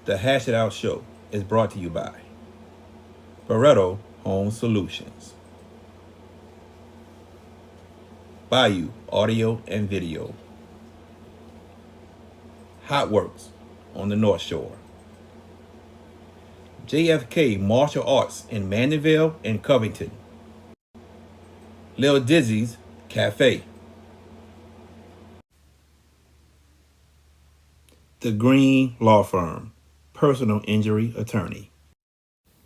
The Hash It Out Show is brought to you by Barretto Home Solutions, Bayou Audio and Video, Hot Works on the North Shore, JFK Martial Arts in Mandeville and Covington, Lil Dizzy's Cafe, The Green Law Firm, personal injury attorney,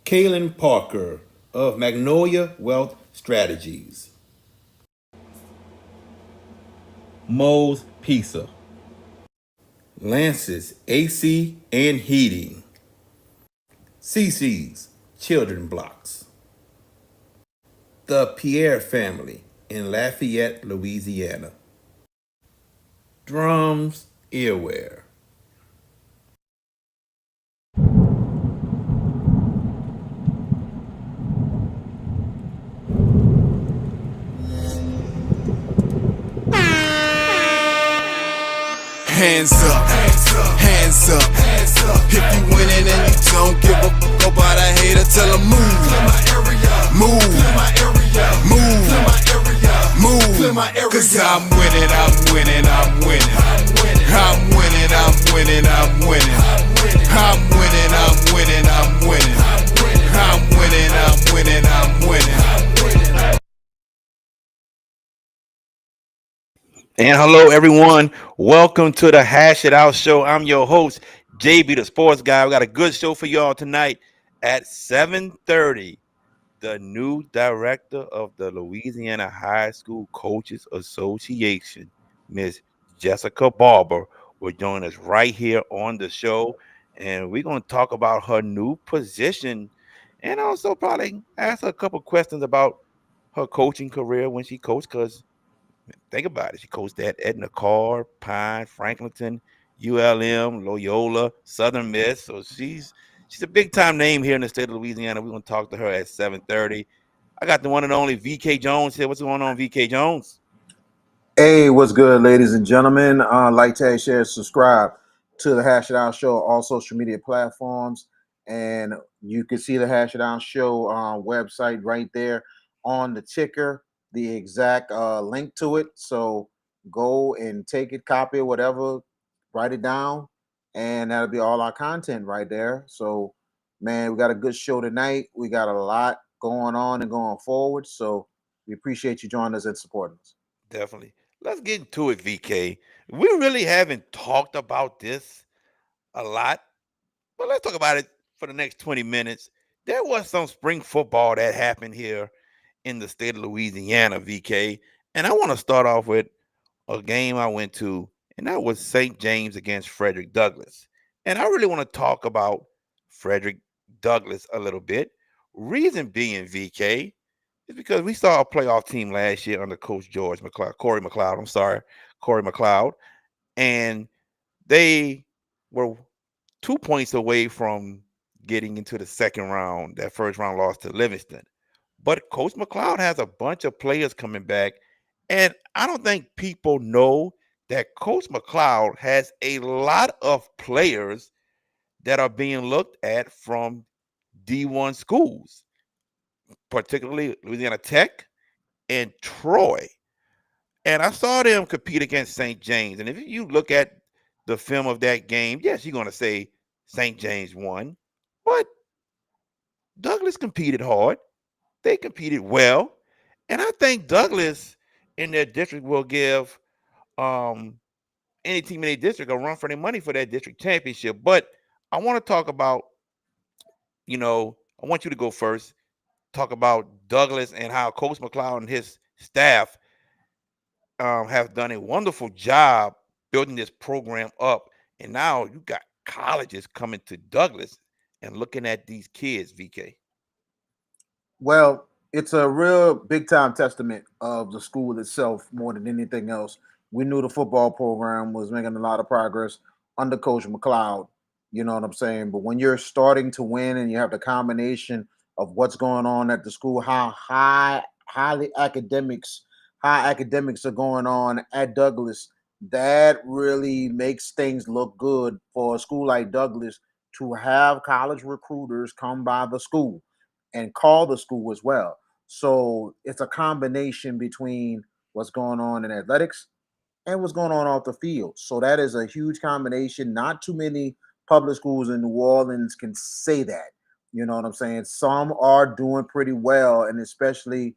Kaylin Parker of Magnolia Wealth Strategies, Moe's Pizza, Lance's AC and Heating, CC's Children Blocks, The Pierre Family in Lafayette, Louisiana, Drums Earwear. Hands up, hands up. If you winning and you don't give a fuck about a hater, tell them move, move, move, move. Cause I'm winning, I'm winning, I'm winning. I'm winning, I'm winning, I'm winning. I'm winning, I'm winning, I'm winning. I'm winning, I'm winning, I'm winning. And hello, everyone. Welcome to the Hash It Out Show. I'm your host, JB, the sports guy. We got a good show for y'all tonight at 7:30. The new director of the Louisiana High School Coaches Association, Miss Jessica Barber, will join us right here on the show. And we're going to talk about her new position and also probably ask her a couple questions about her coaching career when she coached, because think about it. She coached at Edna Carr, Pine, Franklinton, ULM, Loyola, Southern Miss. So she's a big time name here in the state of Louisiana. We're gonna talk to her at 7:30. I got the one and only VK Jones here. What's going on, VK Jones? Hey, what's good, ladies and gentlemen? Like, tag, share, subscribe to the Hash It Out Show, all social media platforms. And you can see the Hash It Out Show website right there on the ticker, the exact link to it. So go and take it, copy it, whatever, write it down, and that'll be all our content right there. So, man, we got a good show tonight. We got a lot going on and going forward. So we appreciate you joining us and supporting us. Definitely. Let's get into it, VK. We really haven't talked about this a lot, but let's talk about it for the next 20 minutes. There was some spring football that happened here in the state of Louisiana, VK. And I want to start off with a game I went to, and that was St. James against Frederick Douglass. And I really want to talk about Frederick Douglass a little bit. Reason being, VK, is because we saw a playoff team last year under Coach Corey McLeod. I'm sorry, Corey McLeod. And they were 2 points away from getting into the second round. That first round loss to Livingston. But Coach McLeod has a bunch of players coming back. And I don't think people know that Coach McLeod has a lot of players that are being looked at from D1 schools, particularly Louisiana Tech and Troy. And I saw them compete against St. James. And if you look at the film of that game, yes, you're going to say St. James won. But Douglas competed hard. They competed well. And I think Douglas in their district will give any team in their district a run for their money for that district championship. But I want to talk about, I want you to go first. Talk about Douglas and how Coach McLeod and his staff have done a wonderful job building this program up. And now you got colleges coming to Douglas and looking at these kids, VK. Well, it's a real big time testament of the school itself more than anything else. We knew the football program was making a lot of progress under Coach McLeod. You know what I'm saying? But when you're starting to win and you have the combination of what's going on at the school, how high academics are going on at Douglas, that really makes things look good for a school like Douglas to have college recruiters come by the school and call the school as well. So it's a combination between what's going on in athletics and what's going on off the field. So that is a huge combination. Not too many public schools in New Orleans can say that. You know what I'm saying? Some are doing pretty well, and especially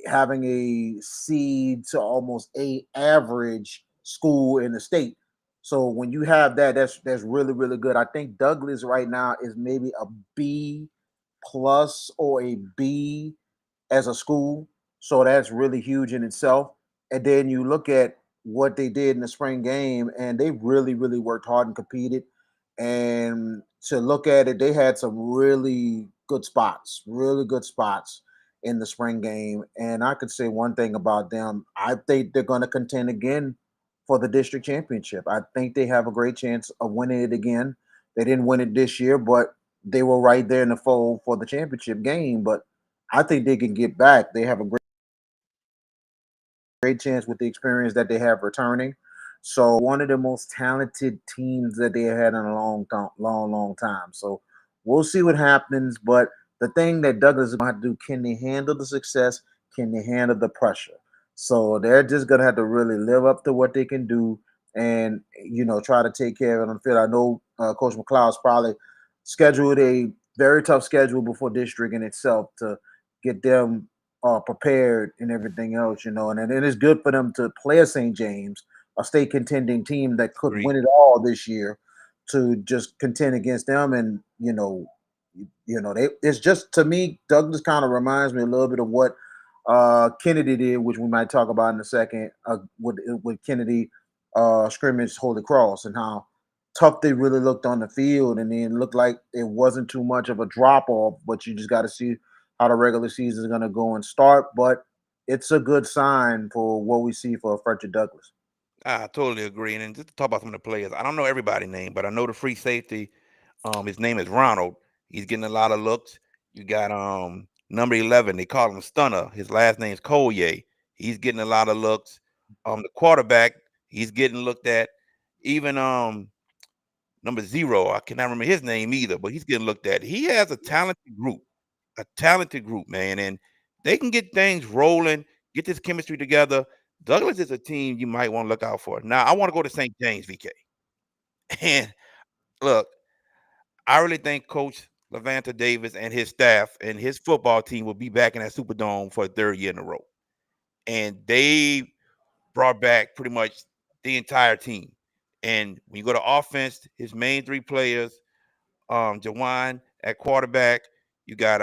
having a C to almost A average school in the state. So when you have that, that's really really good. I think Douglas right now is maybe a B plus or a B as a school. So that's really huge in itself. And then you look at what they did in the spring game, and they really, really worked hard and competed. And to look at it, they had some really good spots in the spring game. And I could say one thing about them: I think they're going to contend again for the district championship. I think they have a great chance of winning it again. They didn't win it this year, but they were right there in the fold for the championship game. But I think they can get back. They have a great chance with the experience that they have returning. So one of the most talented teams that they had in a long time. So we'll see what happens. But the thing that Douglas is going to have to do: can they handle the success? Can they handle the pressure? So they're just going to have to really live up to what they can do, and try to take care of it on the field. I know Coach McLeod's probably scheduled a very tough schedule before district in itself to get them prepared and everything else, and it is good for them to play a St. James, a state contending team that could Agreed. win it all this year, to just contend against them. And it's just, to me, Douglas kind of reminds me a little bit of what Kennedy did, which we might talk about in a second, with Kennedy scrimmage Holy Cross, and how tough they really looked on the field, and then looked like it wasn't too much of a drop off. But you just got to see how the regular season is going to go and start. But it's a good sign for what we see for Frederick Douglass. I totally agree. And then just to talk about some of the players, I don't know everybody's name, but I know the free safety. His name is Ronald. He's getting a lot of looks. You got number 11. They call him Stunner. His last name's Collier. He's getting a lot of looks. The quarterback, he's getting looked at. Even number 0, I cannot remember his name either, but he's getting looked at. He has a talented group, man, and they can get things rolling, get this chemistry together. Douglas is a team you might want to look out for. Now, I want to go to St. James, VK. And look, I really think Coach Levanta Davis and his staff and his football team will be back in that Superdome for a third year in a row. And they brought back pretty much the entire team. And when you go to offense, his main 3 players, Jawan at quarterback, you got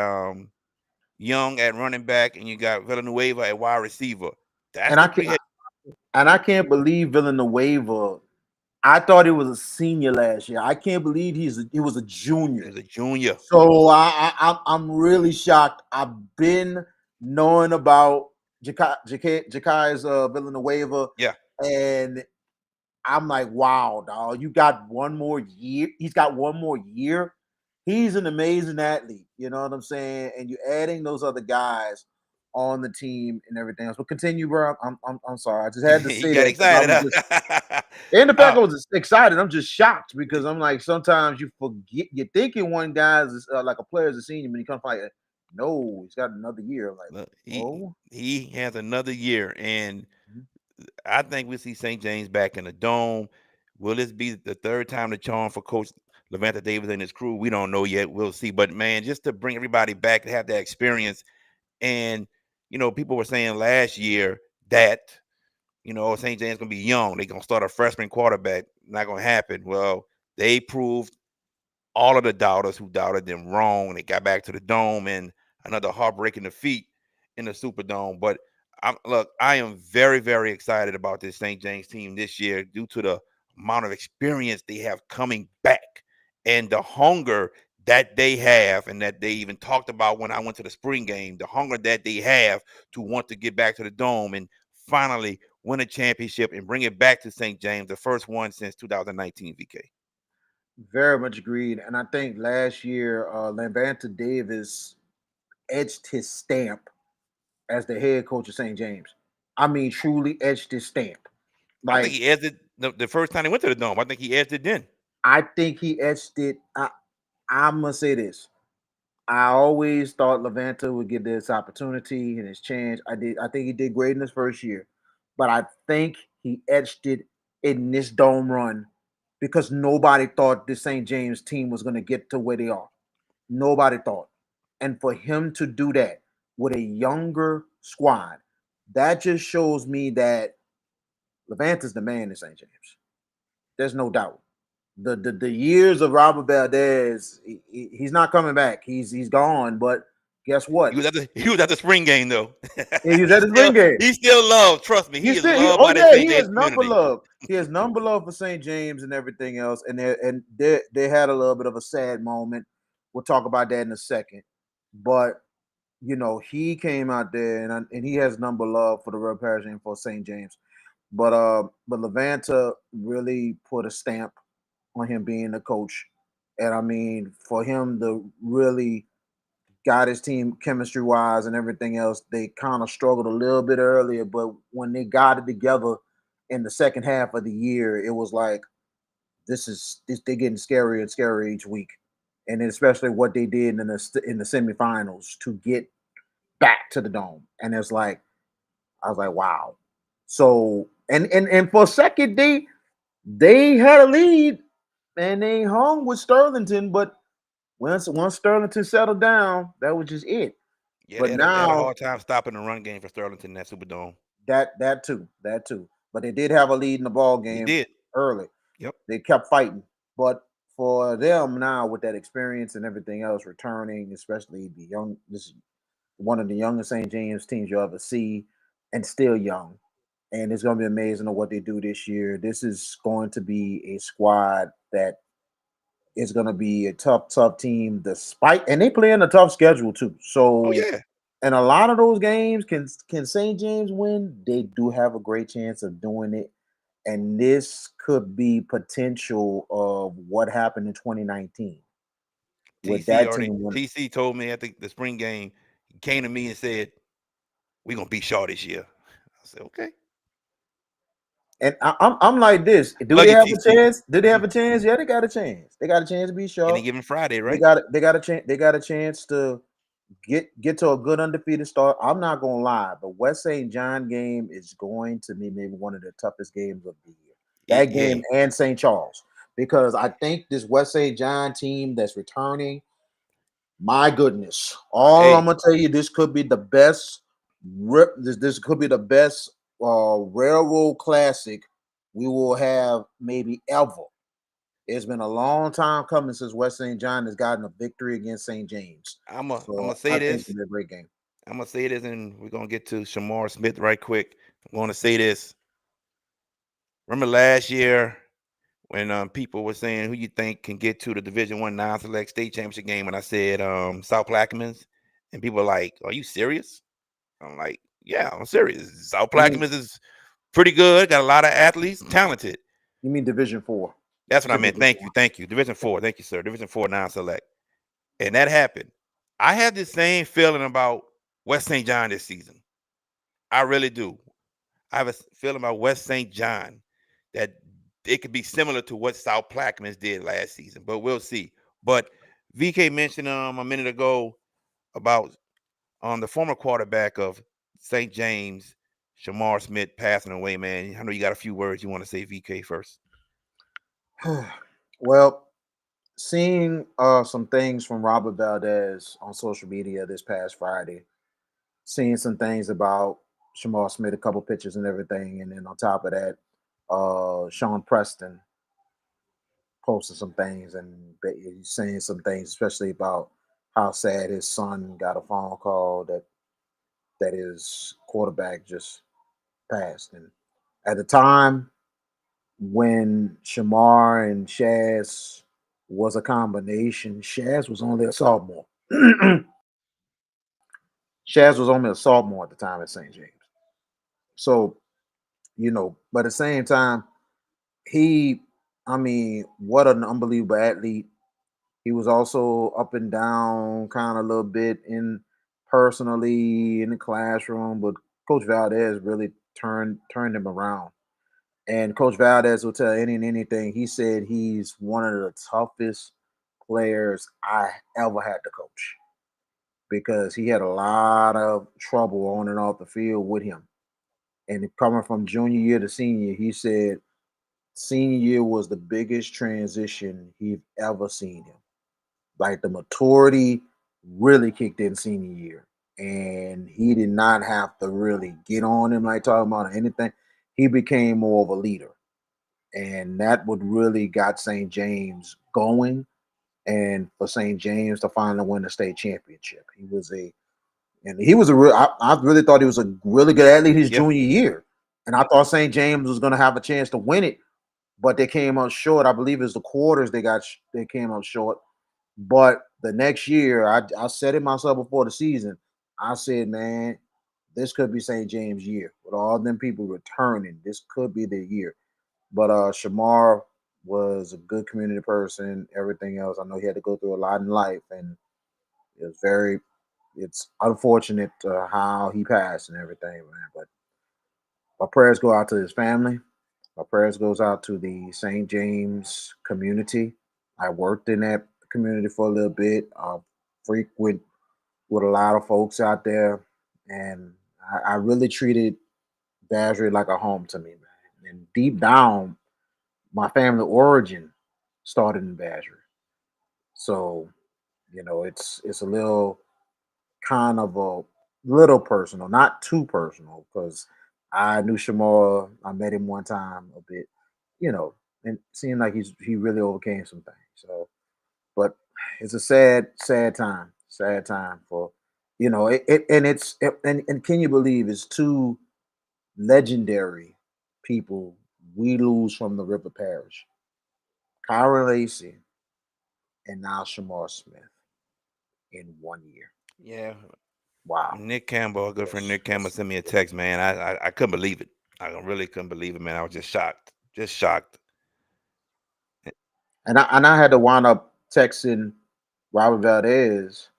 Young at running back, and you got Villanueva at wide receiver. That's And the I three can head. and I can't believe Villanueva. I thought he was a senior last year. I can't believe he was a He junior. was a junior. So I'm really shocked. I've been knowing about Jakai's Villanueva, Yeah. and I'm like, wow, dog, you got one more year. He's got one more year. He's an amazing athlete. You know what I'm saying? And you're adding those other guys on the team and everything else. But continue, bro. I'm sorry. I just had to He say got that because I excited, was just, huh? and the fact uh, I was excited. I'm just shocked because I'm like, sometimes you forget. You're thinking one guy's like a player is a senior, but he comes like, no, he's got another year. I'm like, look, he oh. he has another year, and Mhm. I think we'll see St. James back in the dome. Will this be the third time the charm for Coach Levanta Davis and his crew? We don't know yet. We'll see. But man, just to bring everybody back to have that experience, and people were saying last year that St. James gonna be young. They're gonna start a freshman quarterback. Not gonna happen. Well, they proved all of the doubters who doubted them wrong. They got back to the dome and another heartbreaking defeat in the Superdome. But look, I am very, very excited about this St. James team this year due to the amount of experience they have coming back and the hunger that they have, and that they even talked about when I went to the spring game, the hunger that they have to want to get back to the dome and finally win a championship and bring it back to St. James, the first one since 2019, VK. Very much agreed. And I think last year, Lambanta Davis etched his stamp as the head coach of St. James. I mean, truly etched his stamp. I think Like, he edged it the first time he went to the dome. I think he edged it then. I think he etched it. I'm gonna say this. I always thought Levanta would get this opportunity and his chance. I did. I think he did great in his first year, but I think he etched it in this dome run because nobody thought the St. James team was going to get to where they are. Nobody thought, and for him to do that with a younger squad, that just shows me that Levanta's the man in St. James. There's no doubt. The years of Robert Valdez, he's not coming back. He's gone. But guess what? He was at the spring game though. He was at the spring game. He's still loved. Trust me, he He's is still loved oh by that yeah, St. he James has number community. love. He has number love for St. James and everything else. And they had a little bit of a sad moment. We'll talk about that in a second. But he came out there and he has number love for the Red Parish and for St. James. But Levanta really put a stamp on him being the coach. And I mean, for him to really got his team chemistry wise and everything else, they kind of struggled a little bit earlier. But when they got it together in the second half of the year, it was like they're getting scarier and scarier each week. And then especially what they did in the semifinals to get back to the dome. And it's like I was like, wow. So and for a second they had a lead and they hung with Sterlington, but once Sterlington settled down, that was just it. Yeah, But they had a now hard time stopping the run game for Sterlington in that Superdome. that too. But they did have a lead in the ball He game did. early. Yep. They kept fighting. But for them now with that experience and everything else returning, especially this is one of the youngest St. James teams you'll ever see, and still young. And it's gonna be amazing to what they do this year. This is going to be a squad that is going to be a tough team, despite, and they play in a tough schedule too. Oh So, yeah. and a lot of those games can St. James win? They do have a great chance of doing it, and this could be potential of what happened in 2019 with that team winning. TC told me at the spring game, he came to me and said, "We're gonna beat Shaw this year." I said, "Okay." And I'm like this. Do Love they you, have a TC. chance? Do they have a chance? Yeah, they got a chance. They got a chance to be Any sharp. given Friday, They right? got they got a chance. They got a chance to get to a good undefeated start. I'm not gonna lie, the West St. John game is going to be maybe one of the toughest games of the year. That game Yeah. and St. Charles, because I think this West St. John team that's returning, my goodness, all I'm Hey, gonna tell you, this could be the best. This could be the best railroad classic we will have maybe ever. It's been a long time coming since West St. John has gotten a victory against St. James. I'm So gonna say I think this. it'll be a great game. I'm gonna say this, and we're gonna get to Shamar Smith right quick. I'm gonna say this. Remember last year when people were saying who you think can get to the Division I non-select state championship game, and I said South Plaquemines, and people were like, "Are you serious?" I'm like, "Yeah, I'm serious. South You mean Plaquemines is pretty good. Got a lot of athletes, talented." you mean Division 4? That's what I meant. Division Thank you, Four. thank you. Division 4, thank you, sir. Division 4 non-select, and that happened. I had the same feeling about West St. John this season. I really do. I have a feeling about West St. John that it could be similar to what South Plaquemines did last season, but we'll see. But VK mentioned a minute ago about the former quarterback of St. James, Shamar Smith, passing away. Man, I know you got a few words you want to say, VK first. Well, seeing some things from Robert Valdez on social media this past Friday, seeing some things about Shamar Smith, a couple pictures and everything, and then on top of that, Sean Preston posted some things and he's saying some things, especially about how sad his son got a phone call that his quarterback just passed. And at the time when Shamar and Shaz was a combination, Shaz was only a sophomore. Shaz was only a sophomore at the time at St. James. So, but at the same time, he, I mean, what an unbelievable athlete. He was also up and down, kind of a little bit in personally in the classroom, but Coach Valdez really turned him around. And Coach Valdez will tell any and anything. He said he's one of the toughest players I ever had to coach because he had a lot of trouble on and off the field with him. And coming from junior year to senior, he said senior year was the biggest transition he've ever seen him. Like the maturity really kicked in senior year. And he did not have to really get on him like talking about anything. He became more of a leader. And that would really got St. James going and for St. James to finally win the state championship. He was a real I really thought he was a really good athlete his Yeah. junior year. And I thought St. James was gonna have a chance to win it, but they came up short. I believe it's the quarters they came up short. But the next year, I said it myself before the season. I said, man, this could be St. James' year with all them people returning. This could be the year. But Shamar was a good community person. Everything else, I know he had to go through a lot in life, and it was very. It's unfortunate how he passed and everything, man. But my prayers go out to his family. My prayers goes out to the St. James community. I worked in that community for a little bit. I frequent with a lot of folks out there, and I really treated Basri like a home to me, man. And deep down, my family origin started in Basri, so it's a little kind of a little personal, not too personal, because I knew Shamar. I met him one time a bit, and seemed like he really overcame some things. So, but it's a sad time for and and can you believe it's two legendary people we lose from the River Parish, Kyra Lacey and now Shamar Smith in 1 year. Yeah. Wow. Nick Campbell, our good friend That's Nick Campbell, that's sent me a text, man. I couldn't believe it. I really couldn't believe it, man. I was just shocked. Just shocked. and I had to wind up texting Robert Valdez,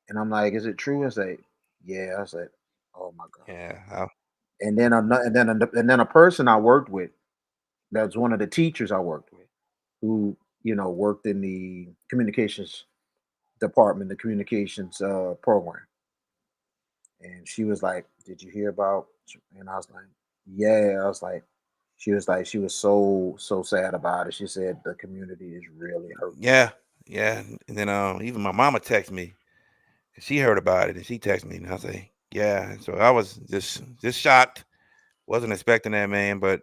and I'm like, "Is it true?" I say, "Yeah." I said, "Oh my god!" Yeah. And then a person I worked with, that's one of the teachers I worked with, who worked in the communications department, the communications program, and she was like, "Did you hear about?" And I was like, "Yeah." I was like, she was so sad about it. She said the community is really hurting. Yeah. Yeah. And then even my mama texted me. She heard about it and she texted me and I say, yeah. So I was just shocked. Wasn't expecting that, man, but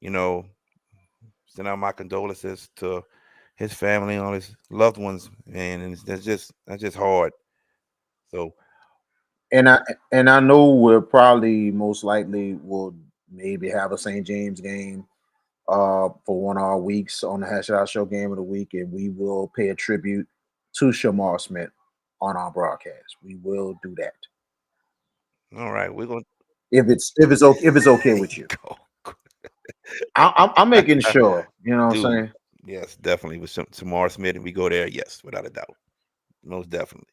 you know, send out my condolences to his family and all his loved ones, man. And that's just hard. So And I know we'll probably most likely will maybe have a St. James game for one of our weeks on the Hash Out Show Game of the Week, and we will pay a tribute to Shamar Smith on our broadcast. We will do that all right, we're gonna if it's okay with you. go. I'm making sure. You know what I'm Dude, saying? yes, definitely with some Tamar Smith and we go there, yes, without a doubt. Most definitely.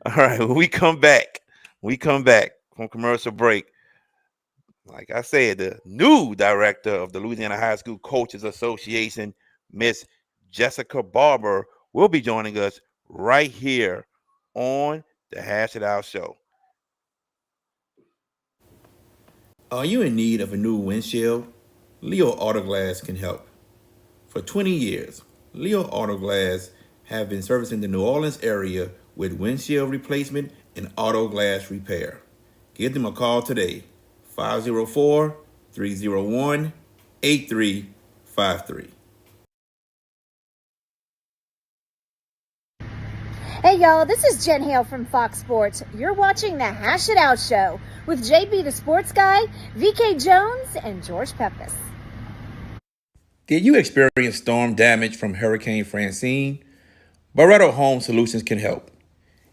All right, when we come back from commercial break. Like I said, the new director of the Louisiana High School Coaches Association, Miss Jessica Barber, will be joining us right here on the Hash It Out Show. Are you in need of a new windshield? Leo Autoglass can help. For 20 years, Leo Autoglass have been servicing the New Orleans area with windshield replacement and auto glass repair. Give them a call today, 504 301 8353. Hey y'all, this is Jen Hale from Fox Sports. You're watching the Hash It Out Show with JB the Sports Guy, VK Jones, and George Pepis. Did you experience storm damage from Hurricane Francine? Barretto Home Solutions can help.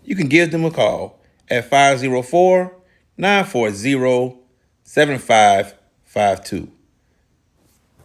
You can give them a call at 504 940 7552.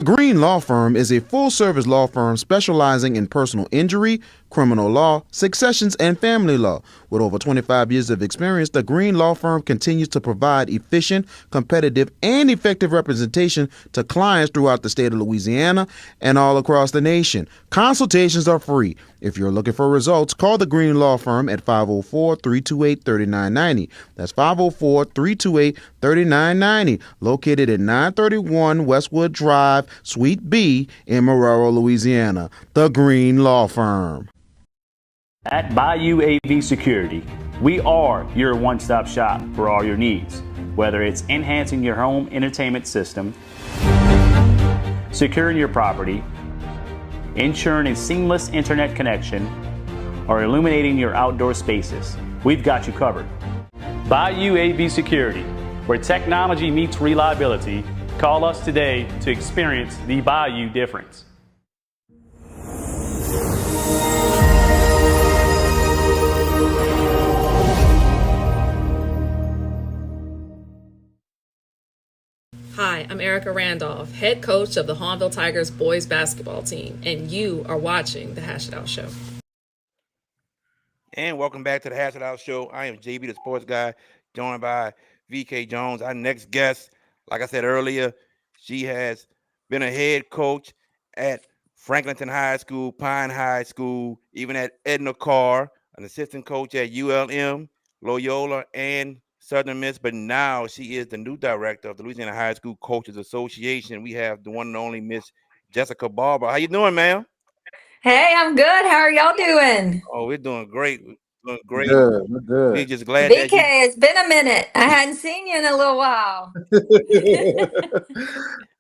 Green Law Firm is a full service law firm specializing in personal injury, criminal law, successions, and family law. With over 25 years of experience, the Green Law Firm continues to provide efficient, competitive, and effective representation to clients throughout the state of Louisiana and all across the nation. Consultations are free. If you're looking for results, call the Green Law Firm at 504-328-3990. That's 504-328-3990, located at 931 Westwood Drive, Suite B in Marrero, Louisiana. The Green Law Firm. At Bayou AV Security, we are your one-stop shop for all your needs, whether it's enhancing your home entertainment system, securing your property, ensuring a seamless internet connection, or illuminating your outdoor spaces. We've got you covered. Bayou AV Security, where technology meets reliability. Call us today to experience the Bayou difference. Hi, I'm Erica Randolph, head coach of the Hahnville Tigers boys basketball team, and you are watching The Hash It Out Show. And welcome back to the Hash It Out Show. I am JB, the sports guy, joined by VK Jones. Our next guest, like I said earlier, she has been a head coach at Franklinton High School, Pine High School, even at Edna Carr, an assistant coach at ULM, Loyola, and Southern Miss. But now she is the new director of the Louisiana High School Coaches Association. We have the one and only Miss Jessica Barber. How you doing, ma'am? Hey, I'm good. How are y'all doing? Oh, we're doing great. We're doing We're great. good. We're We're good. just glad that you. VK, it's been a minute. I hadn't seen you in a little while.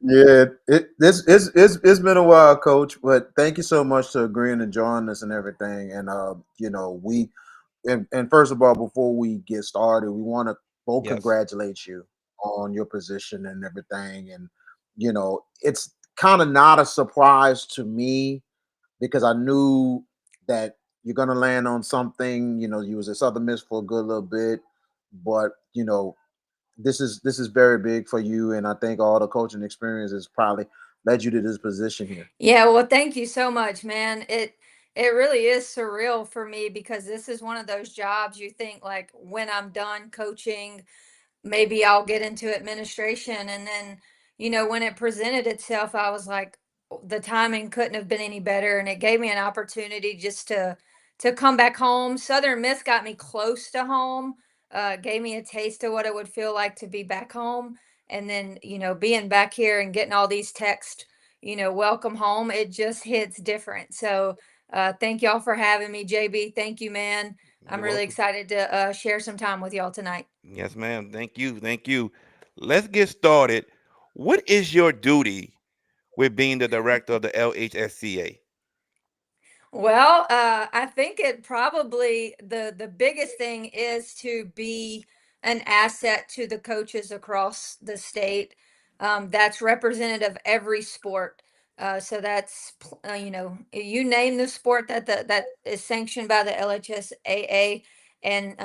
Yeah, it's been a while, Coach. But thank you so much to agreeing to join us and everything. And we and first of all, before we get started, we want to both Yes. congratulate you on your position and everything. And it's kind of not a surprise to me because I knew that you're gonna land on something. You was at Southern Miss for a good little bit, but this is very big for you, and I think all the coaching experience has probably led you to this position here. Yeah, well, thank you so much, man. It really is surreal for me because this is one of those jobs you think like when I'm done coaching, maybe I'll get into administration. And then, when it presented itself, I was like, the timing couldn't have been any better. And it gave me an opportunity just to come back home. Southern Miss got me close to home, gave me a taste of what it would feel like to be back home. And then, being back here and getting all these texts, welcome home, it just hits different. So thank y'all for having me, JB. Thank you, man. I'm You're really welcome. excited to share some time with y'all tonight. Yes, ma'am. Thank you. Thank you. Let's get started. What is your duty with being the director of the LHSCA? Well, I think it probably the biggest thing is to be an asset to the coaches across the state. That's representative of every sport. So that's you name the sport that is sanctioned by the LHSAA, and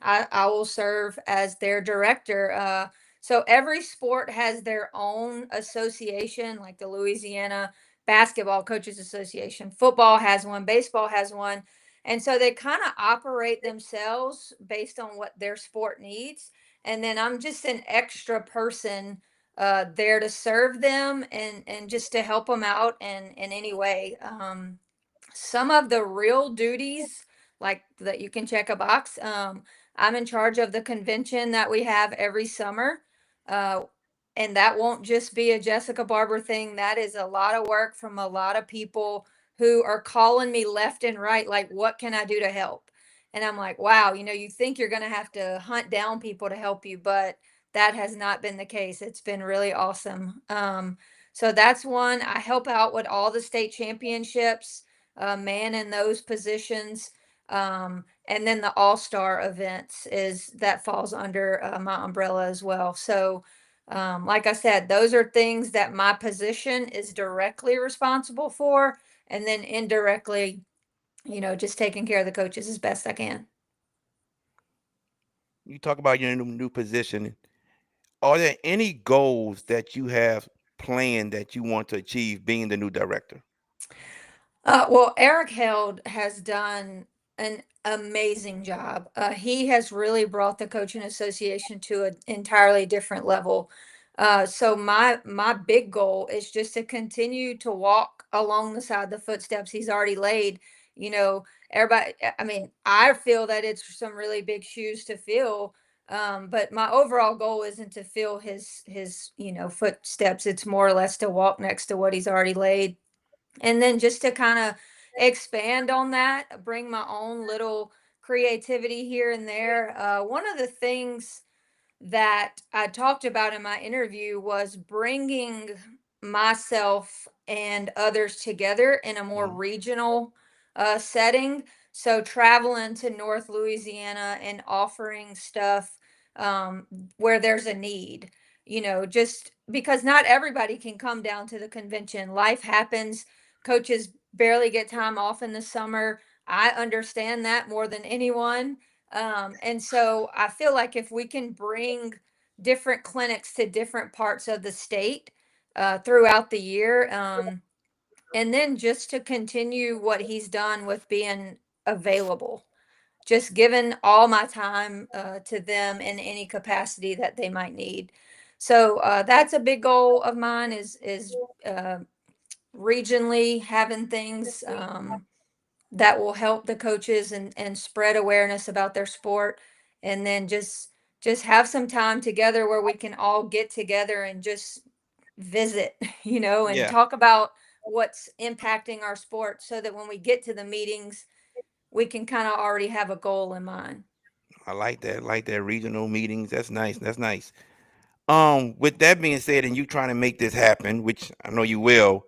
I will serve as their director. So every sport has their own association, like the Louisiana Basketball Coaches Association. Football has one, baseball has one. And so they kind of operate themselves based on what their sport needs. And then I'm just an extra person there to serve them and just to help them out in any way. Some of the real duties, like that you can check a box. I'm in charge of the convention that we have every summer. Uh, and that won't just be a Jessica Barber thing. That is a lot of work from a lot of people who are calling me left and right, like, what can I do to help? And I'm like, wow, you think you're going to have to hunt down people to help you, but that has not been the case. It's been really awesome. So that's one. I help out with all the state championships, man in those positions. And then the all-star events is that falls under my umbrella as well. So, like I said, those are things that my position is directly responsible for, and then indirectly, just taking care of the coaches as best I can. You talk about your new position. Are there any goals that you have planned that you want to achieve being the new director? Well, Eric Held has done an amazing job. He has really brought the coaching association to an entirely different level. So my big goal is just to continue to walk along the side of the footsteps he's already laid. You know, everybody. I mean, I feel that it's some really big shoes to fill. But my overall goal isn't to fill his footsteps. It's more or less to walk next to what he's already laid, and then just to kind of expand on that, bring my own little creativity here and there. One of the things that I talked about in my interview was bringing myself and others together in a more Mhm. regional setting. So, traveling to North Louisiana and offering stuff um, where there's a need, just because not everybody can come down to the convention. Life happens. Coaches barely get time off in the summer. I understand that more than anyone. And so I feel like if we can bring different clinics to different parts of the state throughout the year, and then just to continue what he's done with being available, just giving all my time to them in any capacity that they might need. So that's a big goal of mine is uh, regionally having things. That will help the coaches and spread awareness about their sport, and then just have some time together where we can all get together and just visit and Yeah, talk about what's impacting our sport, so that when we get to the meetings we can kind of already have a goal in mind. I like that. Like that regional meetings. That's nice. That's nice. With that being said, and you trying to make this happen, which I know you will,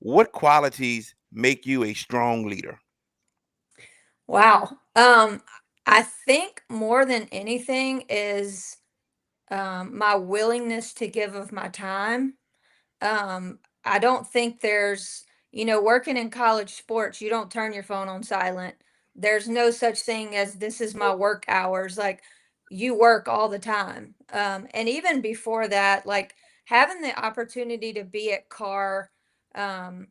what qualities make you a strong leader? Wow. I think more than anything is my willingness to give of my time. I don't think working in college sports, you don't turn your phone on silent. There's no such thing as this is my work hours. Like, you work all the time. And even before that, like having the opportunity to be at CAR, um,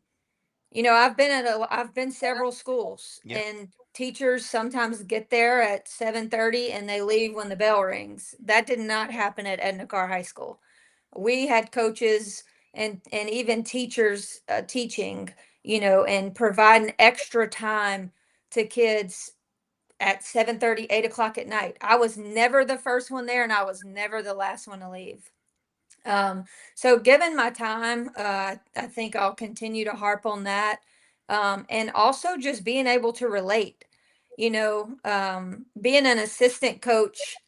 I've been several schools, Yeah, and teachers sometimes get there at 7:30 and they leave when the bell rings. That did not happen at Edna Carr High School. We had coaches and even teachers teaching, and providing extra time to kids at 7:30, 8 o'clock at night. I was never the first one there, and I was never the last one to leave. Um, so given my time, I think I'll continue to harp on that. And also just being able to relate, being an assistant coach,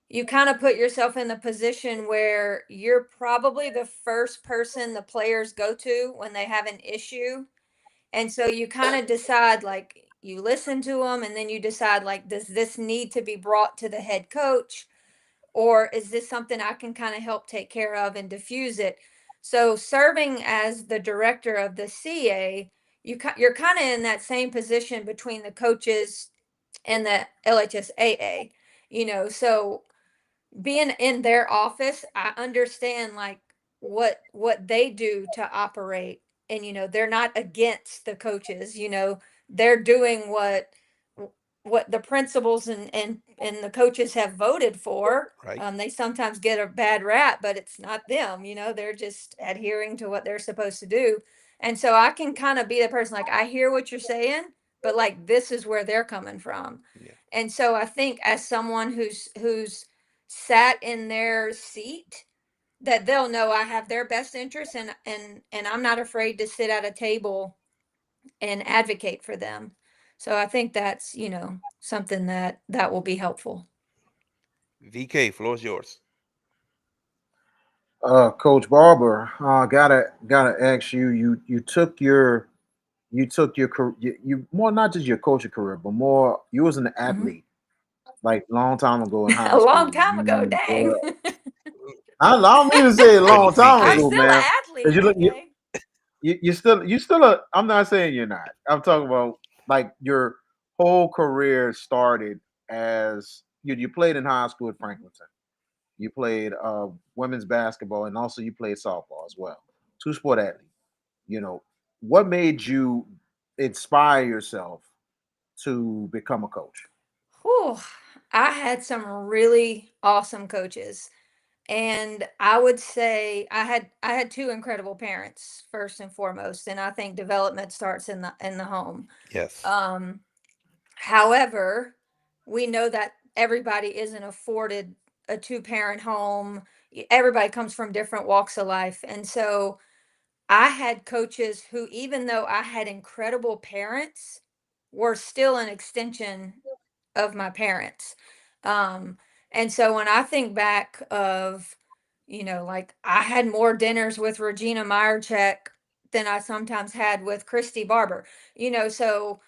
you kind of put yourself in the position where you're probably the first person the players go to when they have an issue. And so you kind of decide, like, you listen to them, and then you decide, like, does this need to be brought to the head coach? Or is this something I can kind of help take care of and diffuse it? So, serving as the director of the CA, you're kind of in that same position between the coaches and the LHSAA, so being in their office, I understand like what they do to operate, and they're not against the coaches. They're doing what the principals and the coaches have voted for. right. They sometimes get a bad rap, but it's not them. They're just adhering to what they're supposed to do. And so I can kind of be the person, like, I hear what you're saying, but like, this is where they're coming from. Yeah, And so I think, as someone who's sat in their seat, that they'll know I have their best interests, and I'm not afraid to sit at a table and advocate for them. So I think that's, something that will be helpful. VK, floor is yours. Coach Barber, gotta ask you. You took your you more, not just your coaching career, but more you was an Mhm. athlete like long time ago in high A long school. time ago, You dang. I don't mean to say a But long time I'm VK, ago, still an man. Because athlete, VK. you still a. I'm not saying you're not. I'm talking about like your whole career started as you played in high school at Franklinton. You played women's basketball and also you played softball as well. Two sport athlete. You know what made you? inspire yourself to become a coach? Whew, I had some really awesome coaches. And I would say I had two incredible parents first and foremost, and I think development starts in the home. Yes. Um, However, we know that everybody isn't afforded a two-parent home. Everybody comes from different walks of life. And so I had coaches who, even though I had incredible parents, were still an extension of my parents. Um, and so when I think back of, like I had more dinners with Regina Meyercheck than I sometimes had with Christy Barber. So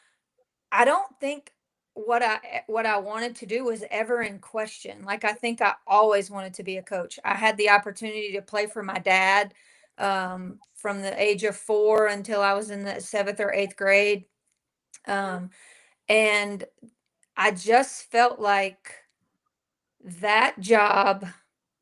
I don't think what I wanted to do was ever in question. Like I think I always wanted to be a coach. I had the opportunity to play for my dad from the age of 4 until I was in the 7th or 8th grade. Um, and I just felt like that job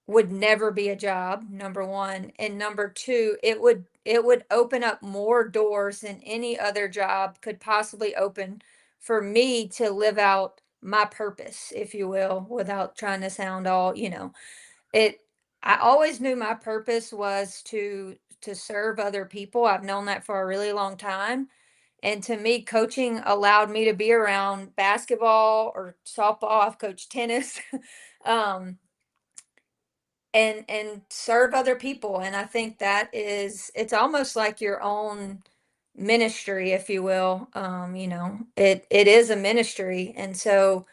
would never be a job, number 1, and number 2, it would open up more doors than any other job could possibly open for me to live out my purpose, if you will, without trying to sound all, it I always knew my purpose was to serve other people. I've known that for a really long time. And to me, coaching allowed me to be around basketball or softball. I've coached tennis. um, and serve other people, and I think it's almost like your own ministry, if you will. It is a ministry. And so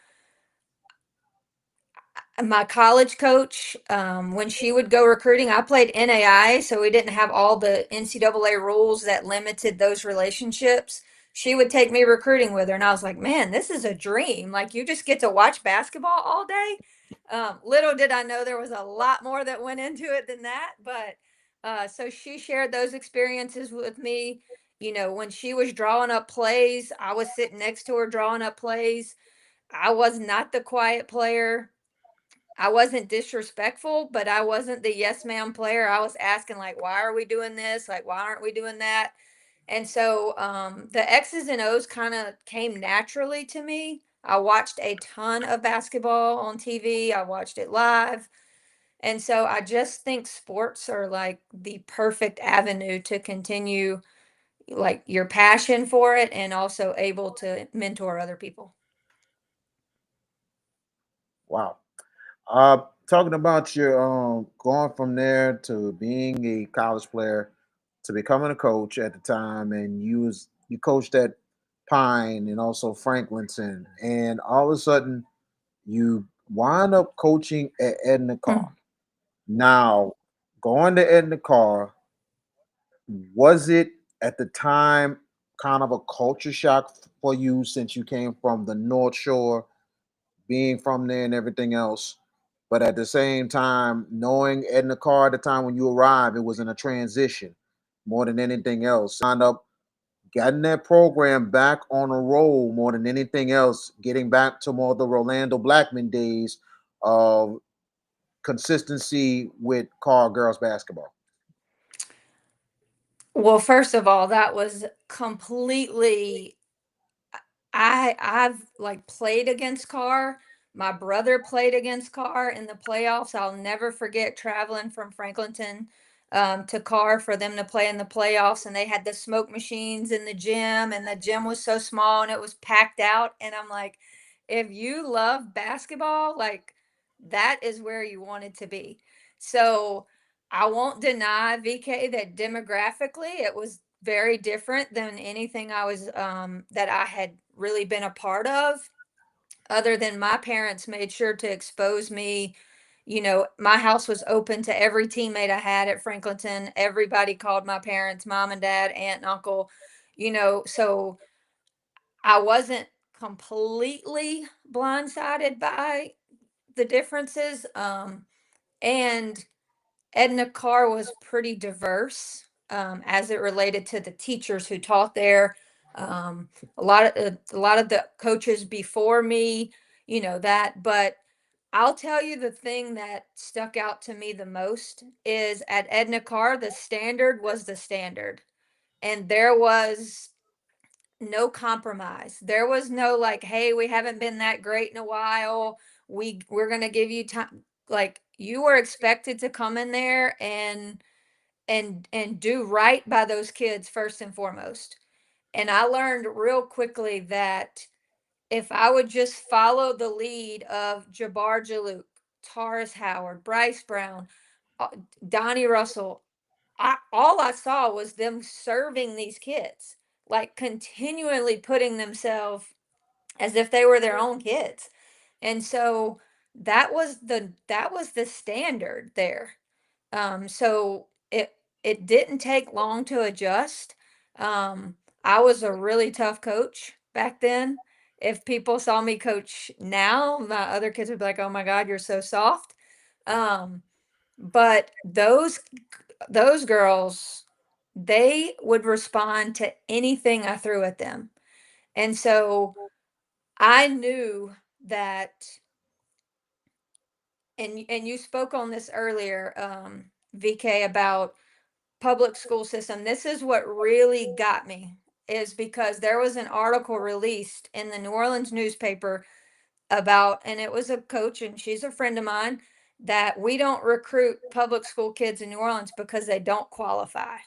my college coach, when she would go recruiting, I played NAI, so we didn't have all the NCAA rules that limited those relationships. She would take me recruiting with her, and I was like, man, this is a dream. Like, you just get to watch basketball all day. Little did I know there was a lot more that went into it than that. But so she shared those experiences with me. When she was drawing up plays, I was sitting next to her drawing up plays. I was not the quiet player. I wasn't disrespectful, but I wasn't the yes ma'am player. I was asking like, why are we doing this? Like, why aren't we doing that? And so the X's and O's kind of came naturally to me. I watched a ton of basketball on TV. I watched it live. And so I just think sports are like the perfect avenue to continue like your passion for it and also able to mentor other people. Wow. Talking about your going from there to being a college player to becoming a coach at the time, and you coached at Pine and also Franklinton, and all of a sudden you wind up coaching at Edna Carr. Mm. Now, going to Edna Carr, was it at the time kind of a culture shock for you since you came from the North Shore, being from there and everything else? But at the same time, knowing Edna Carr at the time when you arrived, it was in a transition more than anything else. Signed up, getting that program back on a roll more than anything else, getting back to more of the Rolando Blackman days of consistency with Carr girls basketball. Well, first of all, that was completely I've like played against Carr. My brother played against Carr in the playoffs. I'll never forget traveling from Franklinton to Carr for them to play in the playoffs, and they had the smoke machines in the gym, and the gym was so small and it was packed out. And I'm like, if you love basketball, like that is where you wanted to be. So I won't deny VK that demographically it was very different than anything that I had really been a part of, other than my parents made sure to expose me. My house was open to every teammate I had at Franklinton. Everybody called my parents mom and dad, aunt and uncle, so I wasn't completely blindsided by the differences. And Edna Carr was pretty diverse as it related to the teachers who taught there. A lot of the coaches before me, that. But I'll tell you the thing that stuck out to me the most is at Edna Carr, the standard was the standard, and there was no compromise. There was no like, hey, we haven't been that great in a while. We're gonna give you time. Like, you were expected to come in there and do right by those kids first and foremost. And I learned real quickly that if I would just follow the lead of Jabbar Jalouk, Taurus Howard, Bryce Brown, uh, Donnie Russell, all I saw was them serving these kids, like continually putting themselves as if they were their own kids. And so that was the standard there. So it didn't take long to adjust. Um, I was a really tough coach back then. If people saw me coach now, my other kids would be like, "Oh my God, you're so soft." Um, but those girls, they would respond to anything I threw at them. And so I knew that, and you spoke on this earlier, VK, about public school system. This is what really got me, is because there was an article released in the New Orleans newspaper about, and it was a coach, and she's a friend of mine, that we don't recruit public school kids in New Orleans because they don't qualify.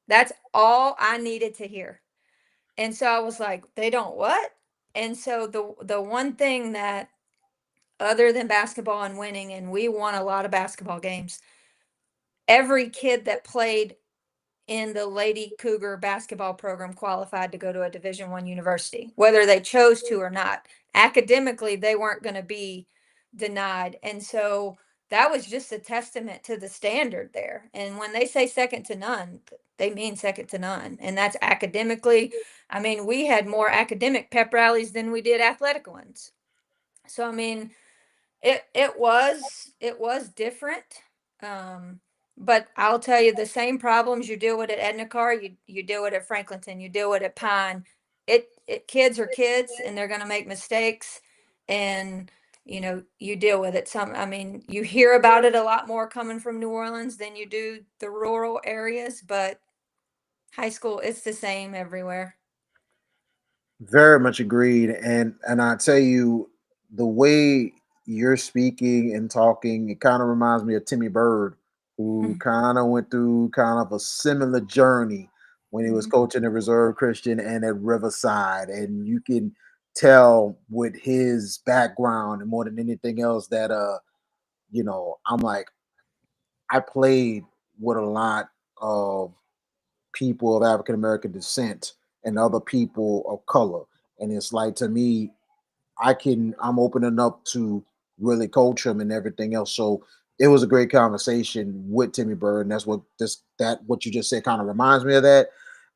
That's all I needed to hear. And so I was like, they don't what? And so the one thing that, other than basketball and winning, and we won a lot of basketball games, every kid that played in the Lady Cougar basketball program qualified to go to a Division I university, whether they chose to or not. Academically, they weren't going to be denied. And so that was just a testament to the standard there. And when they say second to none, they mean second to none. And that's academically. I mean, we had more academic pep rallies than we did athletic ones. So I mean, it was different. Um, but I'll tell you, the same problems you deal with at Edna Car, you deal with at Franklinton, you deal with at Pine. It kids are kids, and they're gonna make mistakes, and you deal with it. I mean, you hear about it a lot more coming from New Orleans than you do the rural areas, but high school, it's the same everywhere. Very much agreed. And I tell you, the way you're speaking and talking, it kind of reminds me of Timmy Bird, who Mhm. kind of went through kind of a similar journey when he was Mhm. coaching at Reserve Christian and at Riverside. And you can tell with his background and more than anything else that I'm like, I played with a lot of people of African American descent and other people of color. And it's like, to me, I'm opening up to really coach him and everything else. So it was a great conversation with Timmy Bird. And that's what you just said kind of reminds me of that.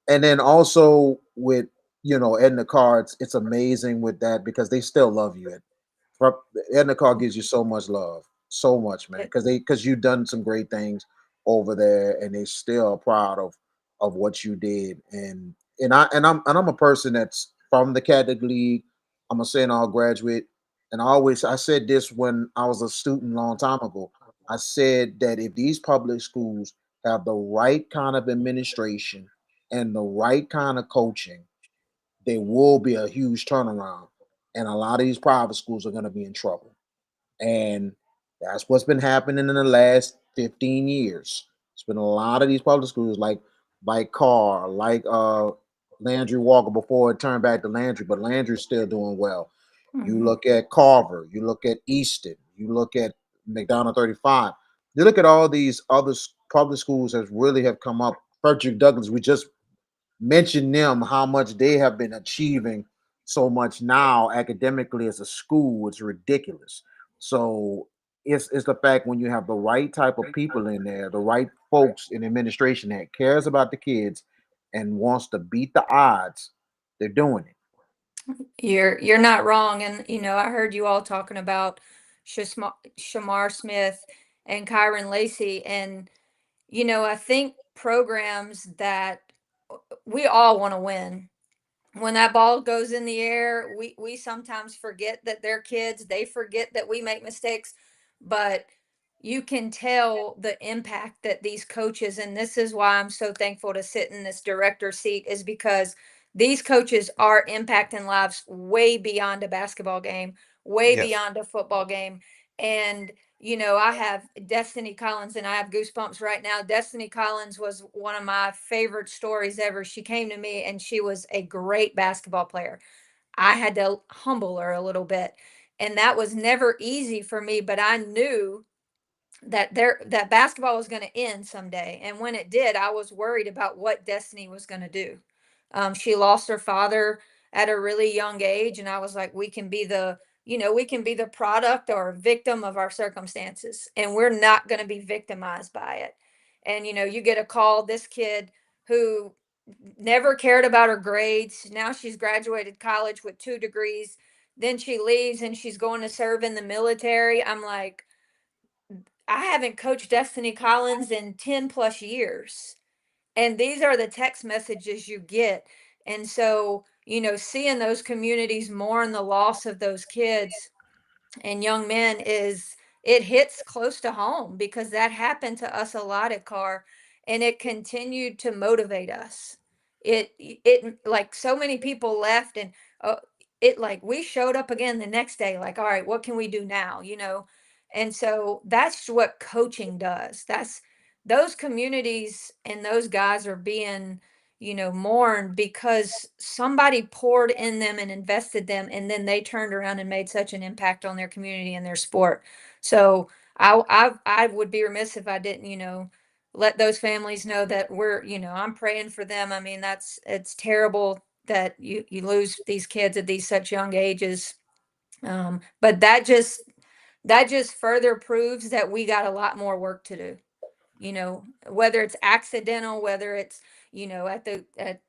And then also with, Edna Cards, it's amazing with that because they still love you. Edna Card gives you so much love, so much, man, It- because you've done some great things over there, and they still are proud of what you did. And I'm a person that's from the Catholic League. I'm a St. All graduate, and I said this when I was a student a long time ago. I said that if these public schools have the right kind of administration and the right kind of coaching, there will be a huge turnaround, and a lot of these private schools are going to be in trouble. And that's what's been happening in the last 15 years. It's been a lot of these public schools like Carr, like Landry Walker before it turned back to Landry, but Landry's still doing well. You Mhm. look at Carver, you look at Easton, you look at McDonald 35. You look at all these other public schools that really have come up. Frederick Douglass, we just mention them, how much they have been achieving so much now academically as a school. It's ridiculous. So it's the fact when you have the right type of people in there, the right folks in administration that cares about the kids and wants to beat the odds, they're doing it. You're not wrong, and I heard you all talking about Shamar Smith and Kyron Lacey, and I think programs that we all want to win. When that ball goes in the air, we sometimes forget that they're kids. They forget that we make mistakes, but you can tell the impact that these coaches, and this is why I'm so thankful to sit in this director seat, is because these coaches are impacting lives way beyond a basketball game, way Yes. beyond a football game. And, you know, I have Destiny Collins and I have goosebumps right now. Destiny Collins was one of my favorite stories ever. She came to me and she was a great basketball player. I had to humble her a little bit. And that was never easy for me, but I knew that basketball was going to end someday. And when it did, I was worried about what Destiny was going to do. She lost her father at a really young age, and I was like, we can be the we can be the product or victim of our circumstances, and we're not going to be victimized by it. And you get a call. This kid who never cared about her grades, now she's graduated college with 2 degrees. Then she leaves and she's going to serve in the military. I'm like, I haven't coached Destiny Collins in 10 plus years. And these are the text messages you get. And so, seeing those communities mourn the loss of those kids and young men is it hits close to home because that happened to us a lot at Carr, and it continued to motivate us. It like so many people left, and it like we showed up again the next day like, all right, what can we do now? And so that's what coaching does. That's those communities and those guys are being mourned because somebody poured in them and invested them, and then they turned around and made such an impact on their community and their sport. So I would be remiss if I didn't, let those families know that I'm praying for them. I mean, it's terrible that you lose these kids at these such young ages. But that just further proves that we got a lot more work to do. Whether it's accidental, whether it's at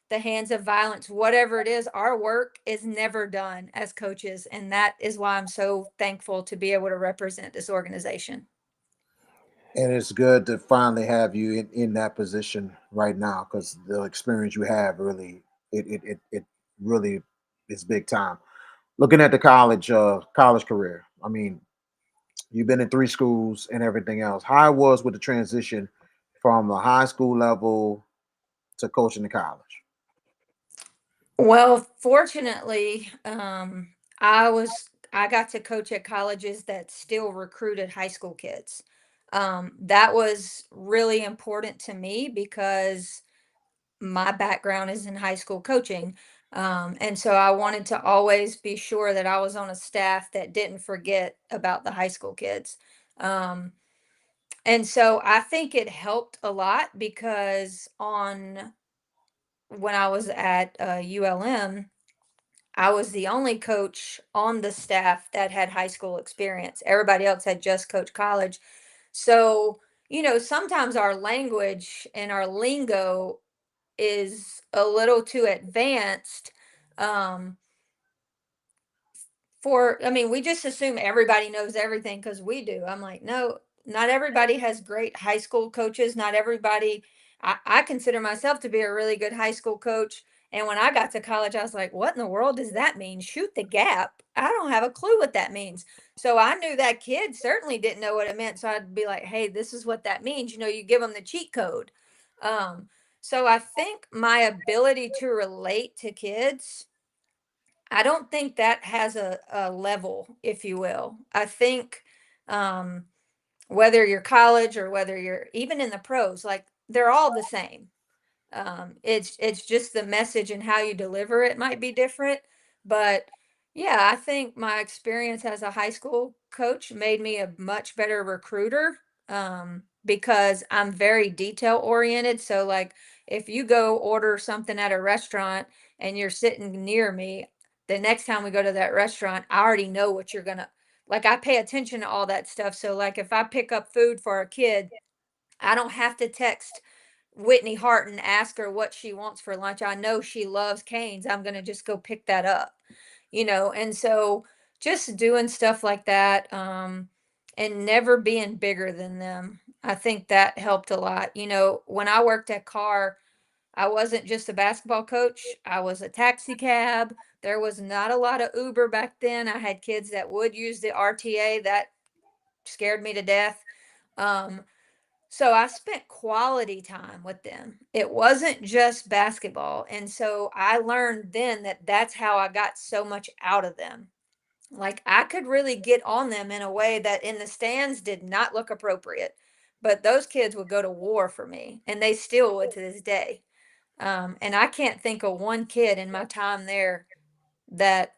the hands of violence, whatever it is, our work is never done as coaches. And that is why I'm so thankful to be able to represent this organization. And it's good to finally have you in that position right now because the experience you have really it really is big time. Looking at the college career, I mean, you've been in 3 schools and everything else. How it was with the transition from the high school level to coaching the college? Well, fortunately, I got to coach at colleges that still recruited high school kids. That was really important to me because my background is in high school coaching. And so I wanted to always be sure that I was on a staff that didn't forget about the high school kids. Um, and so I think it helped a lot because on when I was at ULM, I was the only coach on the staff that had high school experience. Everybody else had just coached college. So, sometimes our language and our lingo is a little too advanced um I mean, we just assume everybody knows everything because we do. I'm like, no, not everybody has great high school coaches. Not everybody, I consider myself to be a really good high school coach. And when I got to college, I was like, what in the world does that mean? Shoot the gap. I don't have a clue what that means. So I knew that kid certainly didn't know what it meant. So I'd be like, hey, this is what that means. You give them the cheat code. Um, so I think my ability to relate to kids, I don't think that has a level, if you will. I think um, whether you're college or whether you're even in the pros, like they're all the same. It's just the message and how you deliver it might be different. But yeah, I think my experience as a high school coach made me a much better recruiter because I'm very detail oriented. So like if you go order something at a restaurant and you're sitting near me, the next time we go to that restaurant, I already know what you're gonna like. I pay attention to all that stuff. So like if I pick up food for a kid, I don't have to text Whitney Hart and ask her what she wants for lunch. I know she loves canes. I'm going to just go pick that up. And so just doing stuff like that and never being bigger than them. I think that helped a lot. When I worked at Carr, I wasn't just a basketball coach, I was a taxi cab. There was not a lot of Uber back then. I had kids that would use the RTA. That scared me to death. Um, So I spent quality time with them. It wasn't just basketball. And so I learned then that that's how I got so much out of them. Like I could really get on them in a way that in the stands did not look appropriate. But those kids would go to war for me, and they still would to this day. And I can't think of one kid in my time there that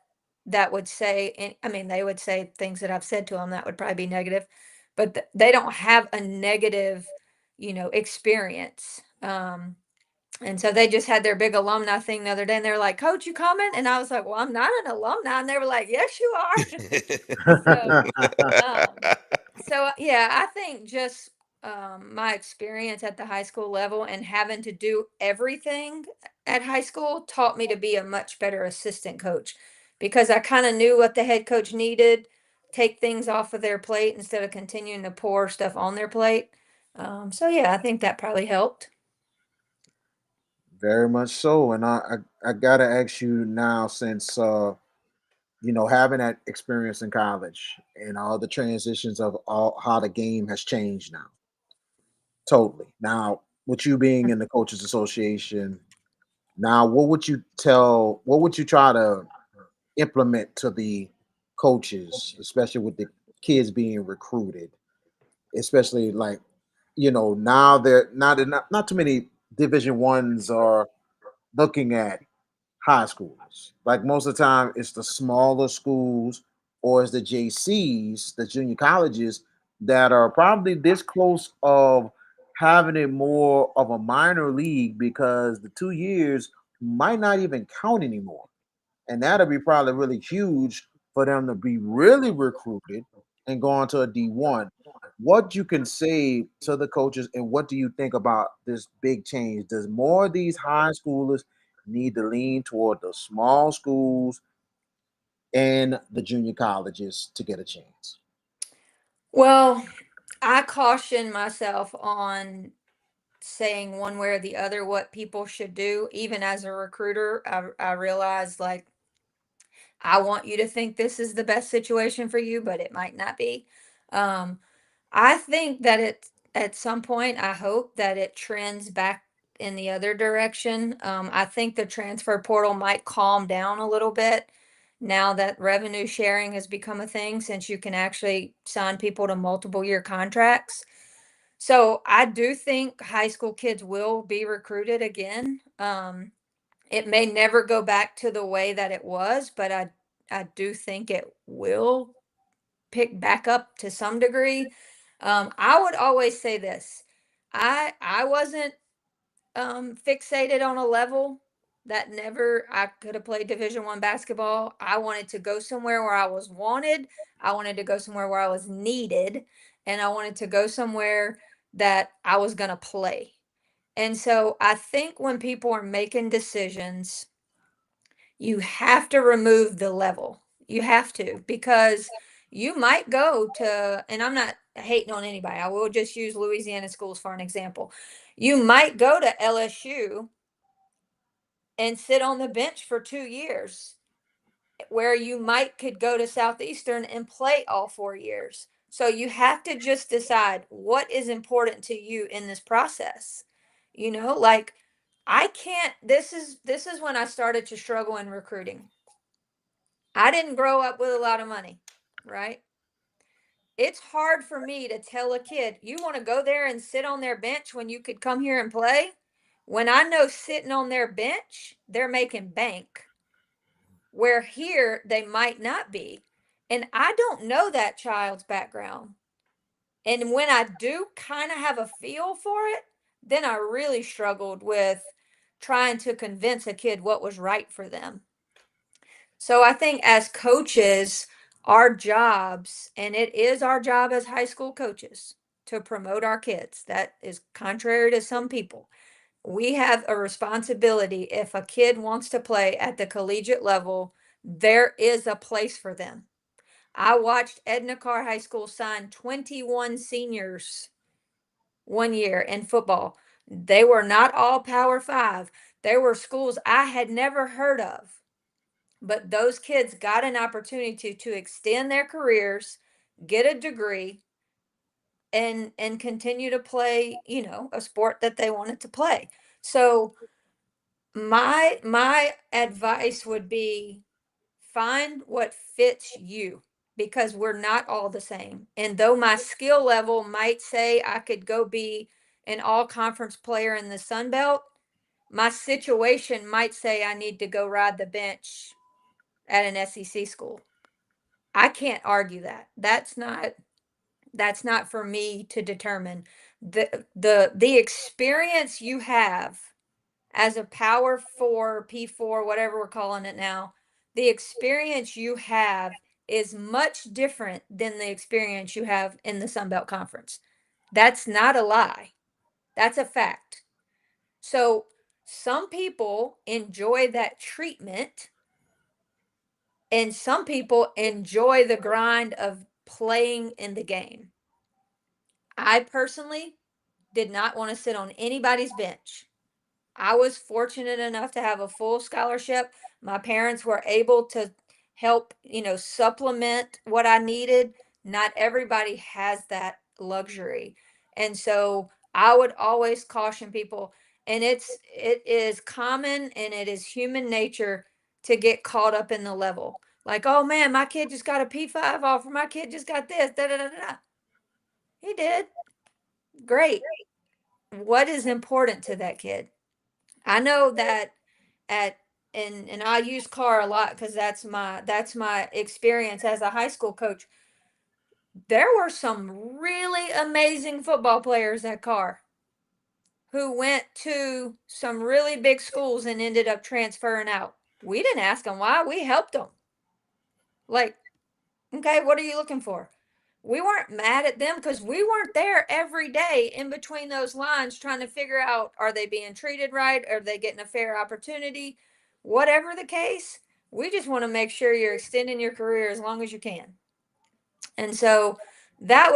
would say, and I mean, they would say things that I've said to them that would probably be negative, but they don't have a negative, experience. And so they just had their big alumni thing the other day, and they were like, "Coach, you coming?" And I was like, "Well, I'm not an alumni." And they were like, "Yes, you are." So, um, yeah, I think just my experience at the high school level and having to do everything at high school taught me to be a much better assistant coach because I kind of knew what the head coach needed, take things off of their plate instead of continuing to pour stuff on their plate. So yeah, I think that probably helped. Very much so. And I gotta ask you now, since having that experience in college and all the transitions of all how the game has changed now. Totally. Now, with you being in the coaches association, now what would you try to implement to the coaches, especially with the kids being recruited, especially like, now not too many division ones are looking at high schools. Like most of the time, it's the smaller schools or it's the JCs, the junior colleges, that are probably this close of having it more of a minor league because the 2 years might not even count anymore. And that'll be probably really huge for them to be really recruited and go on to a D1. What you can say to the coaches, and what do you think about this big change? Does more of these high schoolers need to lean toward the small schools and the junior colleges to get a chance? Well, I caution myself on saying one way or the other what people should do. Even as a recruiter, I realize like I want you to think this is the best situation for you, but it might not be. Um, I think that at some point, I hope that it trends back in the other direction. I think the transfer portal might calm down a little bit now that revenue sharing has become a thing, since you can actually sign people to multiple year contracts. So I do think high school kids will be recruited again. It may never go back to the way that it was, but I do think it will pick back up to some degree. I would always say this. I wasn't fixated on a level that never I could have played Division 1 basketball. I wanted to go somewhere where I was wanted. I wanted to go somewhere where I was needed, and I wanted to go somewhere that I was going to play. And so I think when people are making decisions, you have to remove the level. You have to, because you might go to, and I'm not hating on anybody, I will just use Louisiana schools for an example. You might go to LSU and sit on the bench for 2 years, where you might could go to Southeastern and play all 4 years. So you have to just decide what is important to you in this process. Like I can't this is when I started to struggle in recruiting. I didn't grow up with a lot of money, right? It's hard for me to tell a kid, you want to go there and sit on their bench when you could come here and play? When I know sitting on their bench, they're making bank, where here they might not be. And I don't know that child's background. And when I do kind of have a feel for it, then I really struggled with trying to convince a kid what was right for them. So I think as coaches, our jobs, and it is our job as high school coaches to promote our kids. That is contrary to some people. We have a responsibility. If a kid wants to play at the collegiate level, there is a place for them. I watched Edna Carr High School sign 21 seniors one year in football. They were not all Power Five. They were schools I had never heard of, but those kids got an opportunity to extend their careers, get a degree, and continue to play, a sport that they wanted to play. So my advice would be find what fits you, because we're not all the same. And though my skill level might say I could go be an all conference player in the Sun Belt, my situation might say I need to go ride the bench at an SEC school. I can't argue that. That's not for me to determine. The experience you have as a power 4, P4, whatever we're calling it now, the experience you have is much different than the experience you have in the Sun Belt Conference. That's not a lie. That's a fact. So some people enjoy that treatment, and some people enjoy the grind of playing in the game. I personally did not want to sit on anybody's bench. I was fortunate enough to have a full scholarship. My parents were able to help, supplement what I needed. Not everybody has that luxury. And so I would always caution people, and it is common and it is human nature to get caught up in the level. Like, oh man, my kid just got a P5 offer. My kid just got this. Da da da da. He did. Great. What is important to that kid? I know that at and I use Carr a lot because that's my experience as a high school coach. There were some really amazing football players at Carr who went to some really big schools and ended up transferring out. We didn't ask them why, we helped them. Like, okay, what are you looking for? We weren't mad at them because we weren't there every day in between those lines trying to figure out, are they being treated right? Are they getting a fair opportunity? Whatever the case, we just want to make sure you're extending your career as long as you can. And so I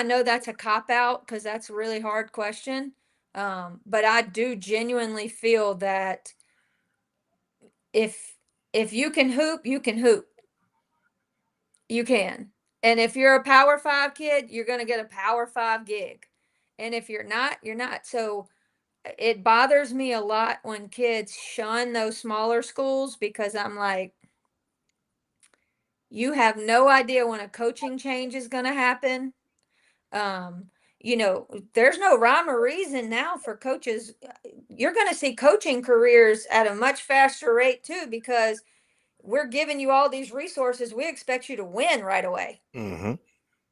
know that's a cop out because that's a really hard question. But I do genuinely feel that if if you can hoop, you can hoop. You can. And if you're a Power 5 kid, you're going to get a Power 5 gig. And if you're not, you're not. So it bothers me a lot when kids shun those smaller schools because I'm like, you have no idea when a coaching change is going to happen. Um, there's no rhyme or reason now for coaches. You're going to see coaching careers at a much faster rate too, because we're giving you all these resources. We expect you to win right away. Mm-hmm.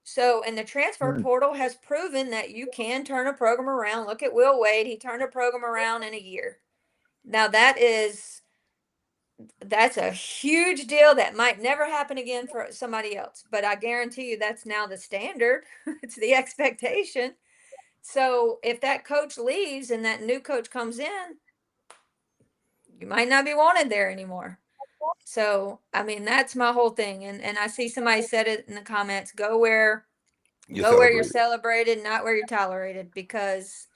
So, and the transfer portal has proven that you can turn a program around. Look at Will Wade. He turned a program around in a year. Now that's a huge deal that might never happen again for somebody else, but I guarantee you that's now the standard. It's the expectation. So, if that coach leaves and that new coach comes in, you might not be wanted there anymore. So, I mean, that's my whole thing. And I see somebody said it in the comments, You go where you're celebrate. celebrated, not where you're tolerated, because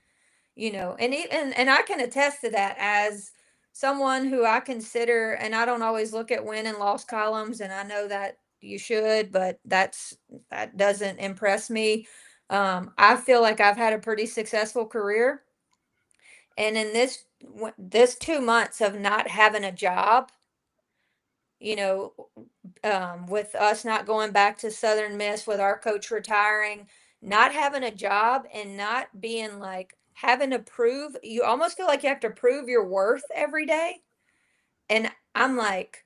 and I can attest to that as someone who I consider, and I don't always look at win and loss columns, and I know that you should, but that doesn't impress me. I feel like I've had a pretty successful career, and in this 2 months of not having a job, you know, with us not going back to Southern Miss, with our coach retiring, not having a job and not being like having to prove, you almost feel like you have to prove your worth every day. And I'm like,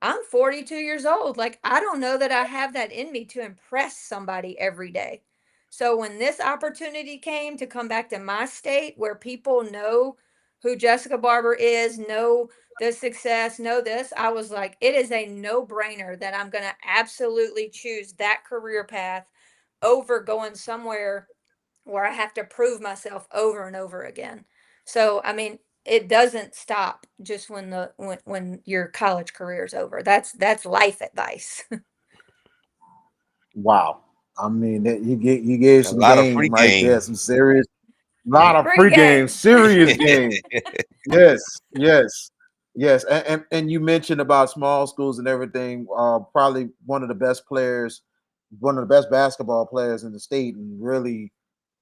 I'm 42 years old. Like, I don't know that I have that in me to impress somebody every day. So when this opportunity came to come back to my state where people know who Jessica Barber is, know the success, know this, I was like, it is a no-brainer that I'm going to absolutely choose that career path over going somewhere where I have to prove myself over and over again. So, I mean, it doesn't stop just when your college career is over. That's life advice. Wow. I mean, you gave A some lot of free game right there, game. some serious, lot of Free pregame, game. serious game. Yes, yes, yes. And you mentioned about small schools and everything. Probably one of the best players one of the best basketball players in the state, and really,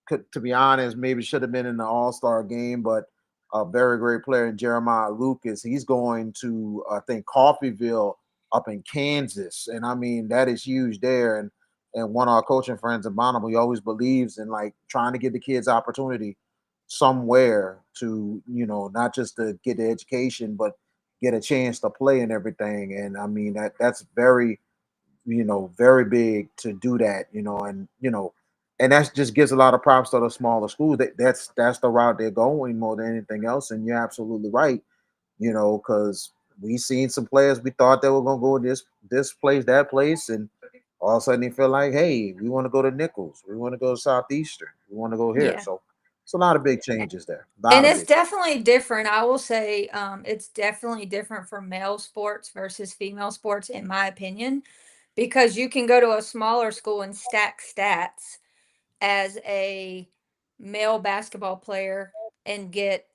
to be honest, maybe should have been in the All Star game, but a very great player in Jeremiah Lucas. He's going to, I think, Coffeeville up in Kansas, and I mean that is huge there. And one of our coaching friends in Bonham, he always believes in like trying to give the kids opportunity somewhere to, not just to get the education, but get a chance to play and everything. And I mean that's very, very big to do that, and that just gives a lot of props to the smaller schools. That's the route they're going more than anything else. And you're absolutely right, because we seen some players we thought they were gonna go this place, that place, and all of a sudden they feel like, hey, we want to go to Nichols, we want to go to Southeastern, we want to go here. Yeah. So it's a lot of big changes there. A lot And of it's big changes. definitely different. I will say, it's definitely different for male sports versus female sports, in my opinion, because you can go to a smaller school and stack stats as a male basketball player and get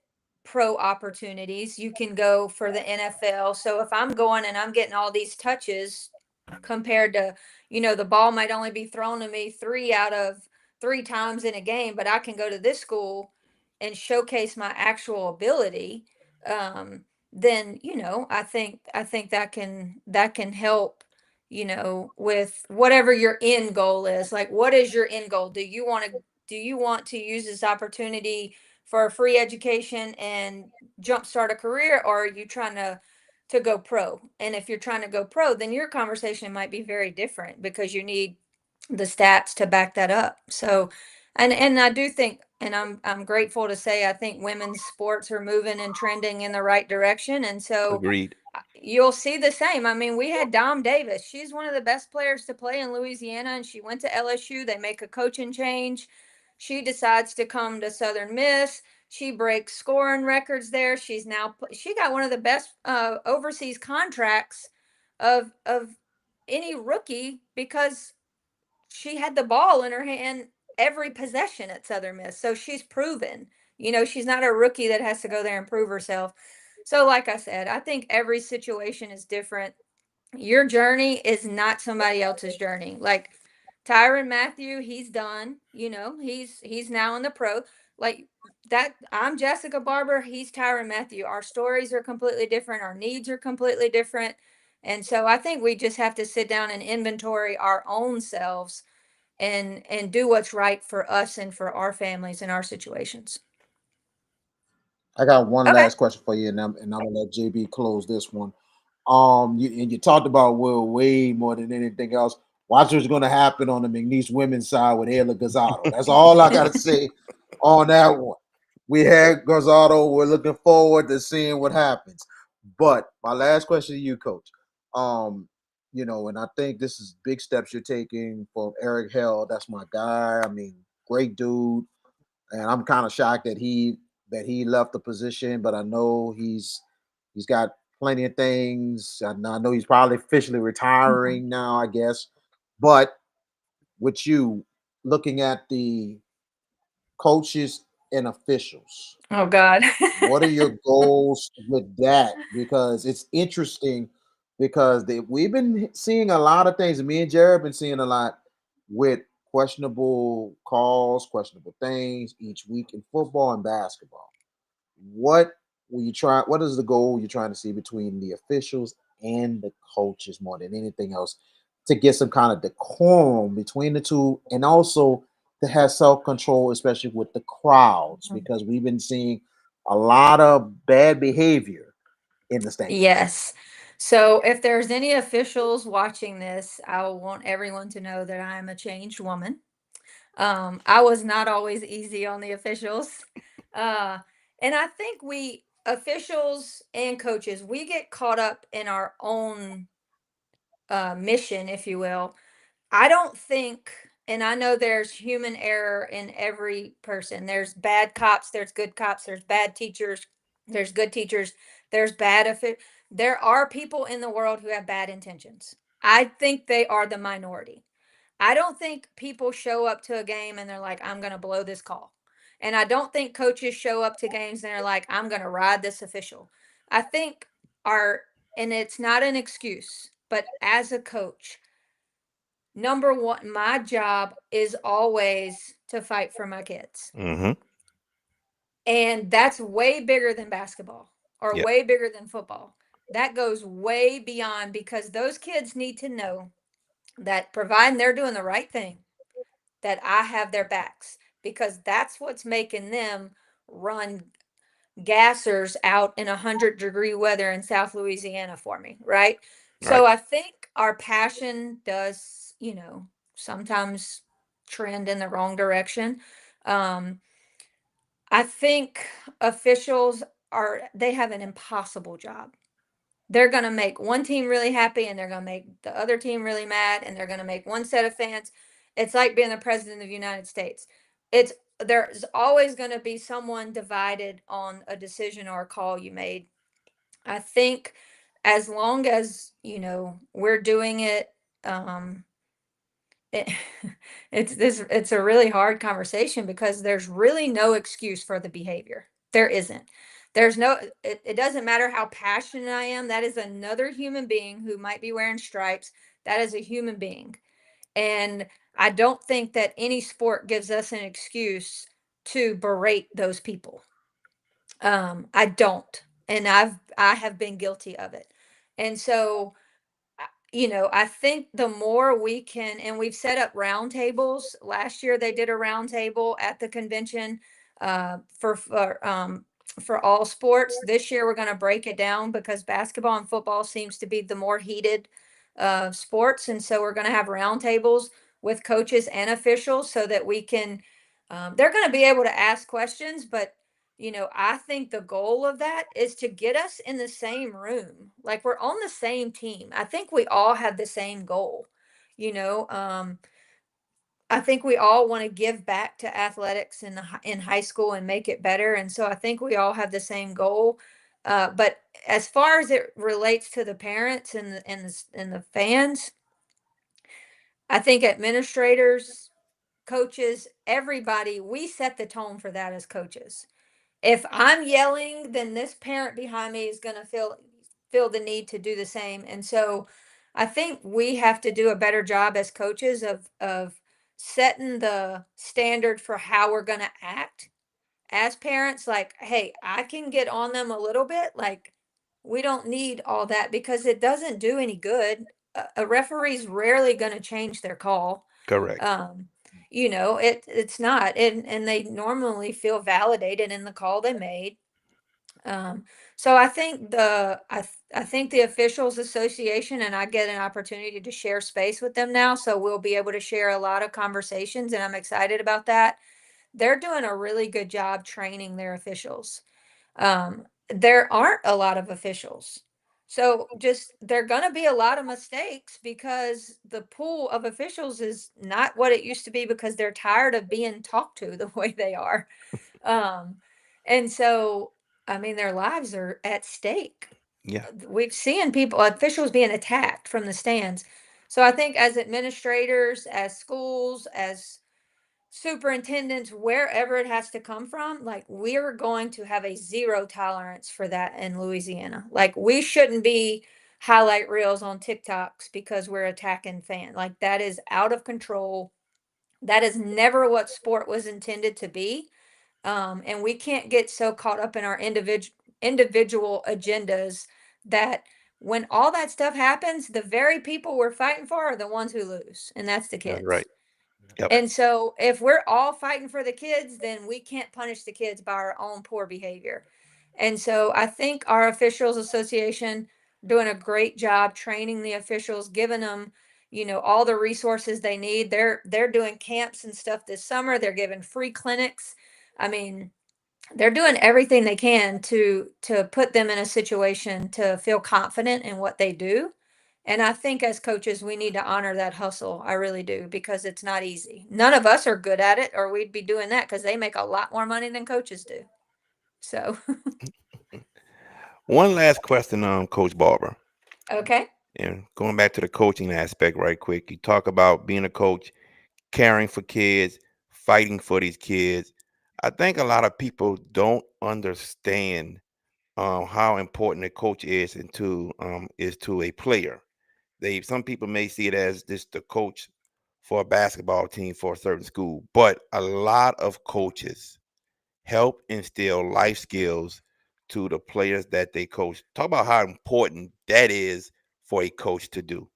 pro opportunities. You can go for the NFL. So if I'm going and I'm getting all these touches compared to, the ball might only be thrown to me three out of three times in a game, but I can go to this school and showcase my actual ability. Then, I think that can help, with whatever your end goal is. Like, what is your end goal? Do you want to use this opportunity for a free education and jumpstart a career, or are you trying to go pro? And if you're trying to go pro, then your conversation might be very different because you need the stats to back that up. So, and I do think, and I'm grateful to say, I think women's sports are moving and trending in the right direction. And so Agreed. you'll see the same. I mean, we had Dom Davis. She's one of the best players to play in Louisiana, and she went to LSU. They make a coaching change. She decides to come to Southern Miss. She breaks scoring records there. She got one of the best overseas contracts of any rookie because she had the ball in her hand every possession at Southern Miss. So she's proven, she's not a rookie that has to go there and prove herself. So, like I said, I think every situation is different. Your journey is not somebody else's journey. Like Tyron Matthew, he's done. He's now in the pro. Like that, I'm Jessica Barber. He's Tyron Matthew. Our stories are completely different. Our needs are completely different. And so I think we just have to sit down and inventory our own selves and do what's right for us and for our families and our situations. I got one Okay. last question for you, and I'm gonna let JB close this one. You talked about Will Wade more than anything else. Watch what's going to happen on the McNeese women's side with Ayla Gazzato. That's all I got to say on that one. We had Gazzato. We're looking forward to seeing what happens. But my last question to you, Coach. And I think this is big steps you're taking from Eric Hell. That's my guy. I mean, great dude, and I'm kind of shocked that he left the position, but I know he's got plenty of things. I know he's probably officially Mhm. retiring now, I guess. But with you looking at the coaches and officials, Oh God. what are your goals with that? Because it's interesting because we've been seeing a lot of things. Me and Jared been seeing a lot with questionable calls, questionable things each week in football and basketball. What what is the goal you're trying to see between the officials and the coaches more than anything else to get some kind of decorum between the two, and also to have self-control, especially with the crowds, because we've been seeing a lot of bad behavior in the stands. Yes. So if there's any officials watching this, I want everyone to know that I am a changed woman. I was not always easy on the officials. Uh, and I think we officials and coaches, we get caught up in our own mission, if you will. I don't think, and I know there's human error in every person. There's bad cops, there's good cops, there's bad teachers, there's good teachers, there's there are people in the world who have bad intentions. I think they are the minority. I don't think people show up to a game and they're like, I'm going to blow this call. And I don't think coaches show up to games and they're like, I'm going to ride this official. I think our, and it's not an excuse, but as a coach, Number one, my job is always to fight for my kids. Mm-hmm. And that's way bigger than basketball or Yeah. way bigger than football. That goes way beyond because those kids need to know that providing they're doing the right thing, that I have their backs because that's what's making them run gassers out in 100-degree weather in South Louisiana for me, right? So Right. I think our passion does, sometimes trend in the wrong direction. Um, I think officials they have an impossible job. They're going to make one team really happy and they're going to make the other team really mad and they're going to make one set of fans. It's like being the president of the United States. It's there's always going to be someone divided on a decision or a call you made. I think as long as, we're doing it it, it's a really hard conversation because there's really no excuse for the behavior. There isn't. There's no it doesn't matter how passionate I am. That is another human being who might be wearing stripes. That is a human being. And I don't think that any sport gives us an excuse to berate those people. I don't. And I have been guilty of it. And so I think the more we can, and we've set up roundtables. Last year, they did a roundtable at the convention for all sports. This year, we're going to break it down because basketball and football seems to be the more heated sports, and so we're going to have roundtables with coaches and officials so that we can. They're going to be able to ask questions, but I think the goal of that is to get us in the same room. Like we're on the same team. I think we all have the same goal. You know, um, I think we all want to give back to athletics in high school and make it better. And so I think we all have the same goal. But as far as it relates to the parents and the fans, I think administrators, coaches, everybody, we set the tone for that as coaches. If I'm yelling, then this parent behind me is going to feel the need to do the same. And so I think we have to do a better job as coaches of setting the standard for how we're going to act as parents. Like, hey, I can get on them a little bit. Like, we don't need all that because it doesn't do any good. A referee's rarely going to change their call. Correct. um it's not, and they normally feel validated in the call they made. um so I think I think the officials association, and I get an opportunity to share space with them now, so we'll be able to share a lot of conversations, and I'm excited about that. They're doing a really good job training their officials. There aren't a lot of officials. So just there are going to be a lot of mistakes because the pool of officials is not what it used to be because they're tired of being talked to the way they are. Um, and so, I mean, their lives are at stake. Yeah. We've seen people, officials being attacked from the stands. So I think as administrators, as schools, as superintendents, wherever it has to come from, like we're going to have a zero tolerance for that in Louisiana. Like we shouldn't be highlight reels on TikToks because we're attacking fans. Like that is out of control. That is never what sport was intended to be. And we can't get so caught up in our individual agendas that when all that stuff happens, the very people we're fighting for are the ones who lose, and that's the That's kids. right. Yep. And so if we're all fighting for the kids, then we can't punish the kids by our own poor behavior. And so I think our officials association doing a great job training the officials, giving them, all the resources they need. They're doing camps and stuff this summer. They're giving free clinics. I mean, they're doing everything they can to put them in a situation to feel confident in what they do. And I think as coaches, we need to honor that hustle. I really do, because it's not easy. None of us are good at it, or we'd be doing that because they make a lot more money than coaches do. So, One last question, Coach Barber. okay. And going back to the coaching aspect right quick, you talk about being a coach, caring for kids, fighting for these kids. I think a lot of people don't understand how important a coach is to a player. Some people may see it as just the coach. for a basketball team for a certain school, but a lot of coaches help instill life skills to the players that they coach. Talk about how important that is for a coach to do.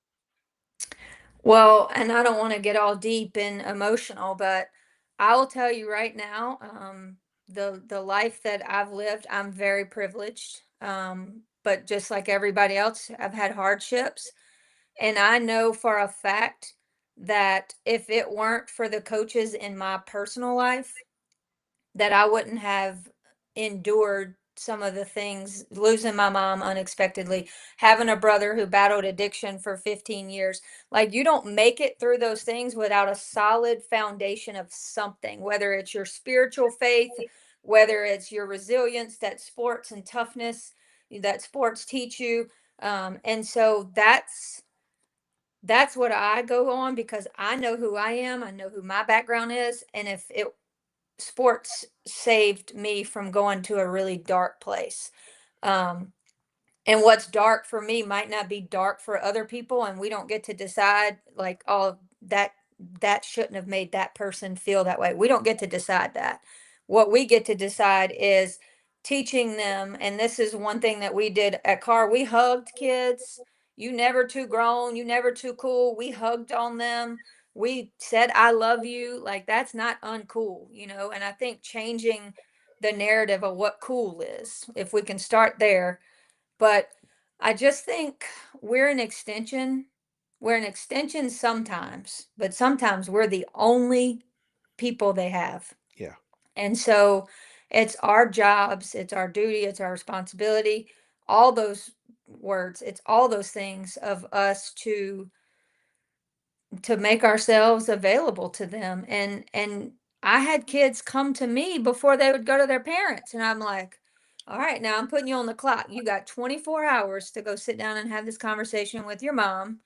Well, and I don't want to get all deep and emotional, but I will tell you right now, the life that I've lived, I'm very privileged. But just like everybody else, I've had hardships, and I know for a fact that if it weren't for the coaches in my personal life, that I wouldn't have endured some of the things, losing my mom unexpectedly, having a brother who battled addiction for 15 years. Like, you don't make it through those things without a solid foundation of something, whether it's your spiritual faith, whether it's your resilience that sports and toughness that sports teach you. And so that's what I go on, because I know who I am, I know who my background is, and if it sports saved me from going to a really dark place. Um, and what's dark for me might not be dark for other people, and we don't get to decide like, oh, that shouldn't have made that person feel that way. We don't get to decide that. What we get to decide is teaching them, and this is one thing that we did at Car. We hugged kids. You never too grown, you never too cool. We hugged on them. We said I love you. Like, that's not uncool, you know. And I think changing the narrative of what cool is, if we can start there. But I just think we're an extension. We're an extension sometimes, but sometimes we're the only people they have. Yeah, And so it's our jobs, it's our duty, it's our responsibility, all those words, it's all those things of us to make ourselves available to them. And I had kids come to me before they would go to their parents, and I'm like, all right, now I'm putting you on the clock. You got 24 hours to go sit down and have this conversation with your mom.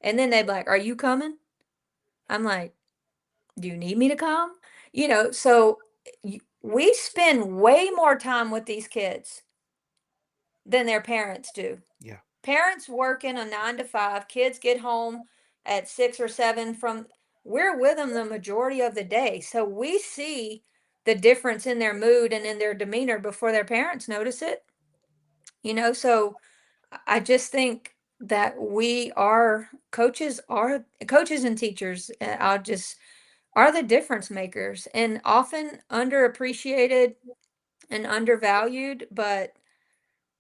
And then they'd be like, are you coming? I'm like, do you need me to come? You know, so we spend way more time with these kids than their parents do. yeah, Parents working a 9 to 5, kids get home at 6 or 7 from, we're with them the majority of the day. So we see the difference in their mood and in their demeanor before their parents notice it. You know, so I just think that we are coaches and teachers. I'll just are the difference makers, and often underappreciated and undervalued. But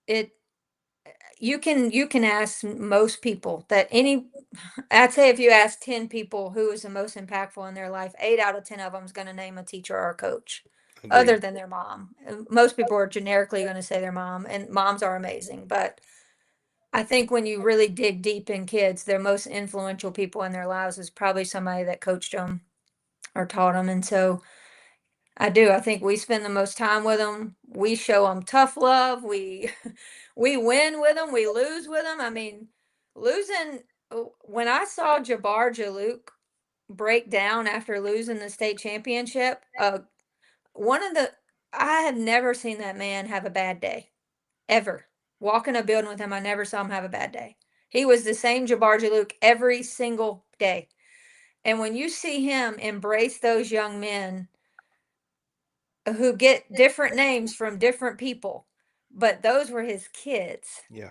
it you can ask most people that any I'd say if you ask 10 people who is the most impactful in their life, 8 out of 10 of them is going to name a teacher or a coach other agreed. than their mom. Most people are generically going to say their mom, and moms are amazing. But I think when you really dig deep in kids, their most influential people in their lives is probably somebody that coached them or taught them. And so I do. I think we spend the most time with them. We show them tough love. We we win with them. We lose with them. I mean, losing. When I saw Jabbar Jalook break down after losing the state championship, one of the I have never seen that man have a bad day ever. Walk in a building with him, I never saw him have a bad day. He was the same Jabbar Jalook every single day. And when you see him embrace those young men who get different names from different people, but those were his kids. Yeah,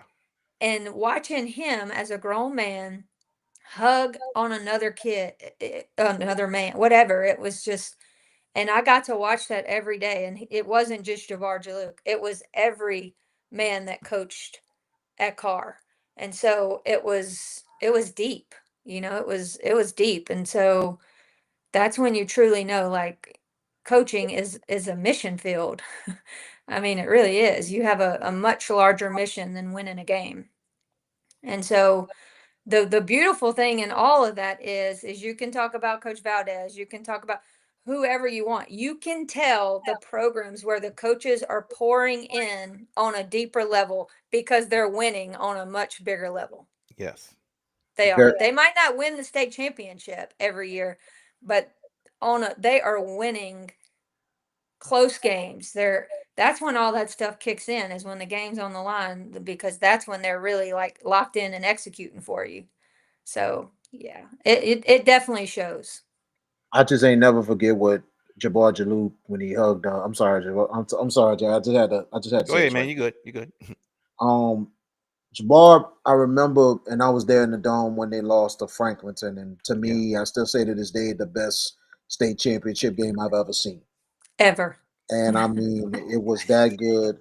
And watching him as a grown man hug on another kid, another man, whatever, it was just, and I got to watch that every day. And it wasn't just Javar Jalook, it was every man that coached at Carr. And so it was deep, it was deep. And so that's when you truly know, like, coaching is a mission field. I mean, it really is. You have a much larger mission than winning a game. And so the beautiful thing in all of that is you can talk about Coach Valdez, you can talk about whoever you want. You can tell the programs where the coaches are pouring in on a deeper level because they're winning on a much bigger level. yes, They Very, are. They might not win the state championship every year, but they are winning close games. That's when all that stuff kicks in, is when the game's on the line, because that's when they're really like locked in and executing for you. So Yeah, it definitely shows. I just ain't never forget what Jabbar Jalou when he hugged. I'm sorry, Jabbar. I'm sorry, Jay. I just had to Go say ahead, this man. right You good? You good? quick. Jabbar, I remember, and I was there in the dome when they lost to Franklinton, and to Yeah. me, I still say to this day, the best state championship game I've ever seen. Ever. And I mean, it was that good.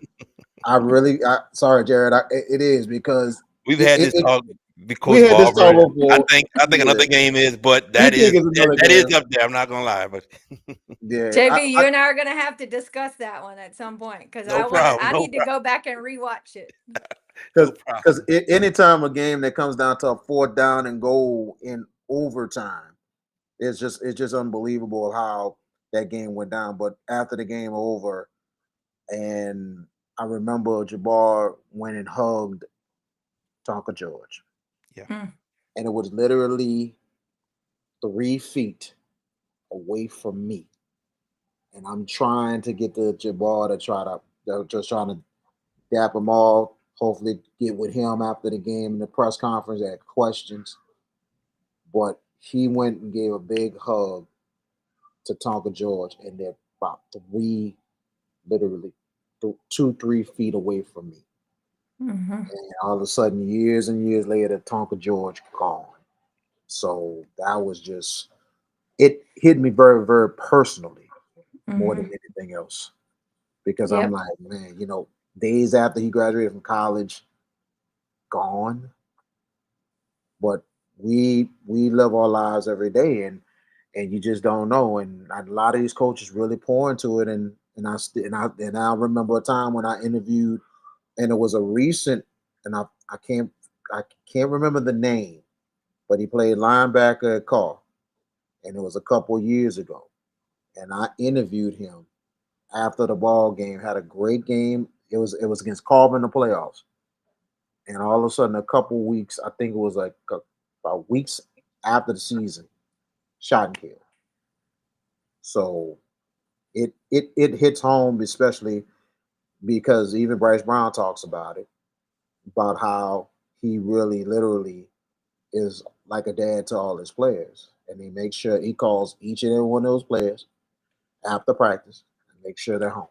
Sorry, Jared, it is because We've had this it talk we because had this Barber. talk before. I think Yeah, another game is, but you think it's another that is game? up there. I'm not gonna lie, but Yeah, JB, you and I are gonna have to discuss that one at some point because no problem. I No need to problem. go back and rewatch it. No because problem. anytime a game that comes down to a fourth down and goal in overtime, it's just unbelievable how that game went down. But after the game over, and I remember Jabbar went and hugged Tonka George, Yeah. Mm, and it was literally 3 feet away from me, and I'm trying to get the Jabbar to they're just trying to dap him all. Hopefully, get with him after the game in the press conference. Had questions, but he went and gave a big hug to Tonka George, and they're about literally 2, 3 feet away from me. mhm. And all of a sudden, years and years later, Tonka George gone. So that was just it hit me very, very personally more than Mhm. anything else because I'm Yep. like, man, days after he graduated from college, gone. But we live our lives every day, and you just don't know. And a lot of these coaches really pour into it, and I remember a time when I interviewed, and it was a recent, and I can't remember the name, but he played linebacker at Carr, and it was a couple years ago, and I interviewed him after the ball game. Had a great game. It was against Carver in the playoffs, and all of a sudden, a couple weeks, I think it was like about weeks after the season, shot and killed. So it hits home, especially because even Bryce Brown talks about how he really literally is like a dad to all his players, and he makes sure he calls each and every one of those players after practice and make sure they're home.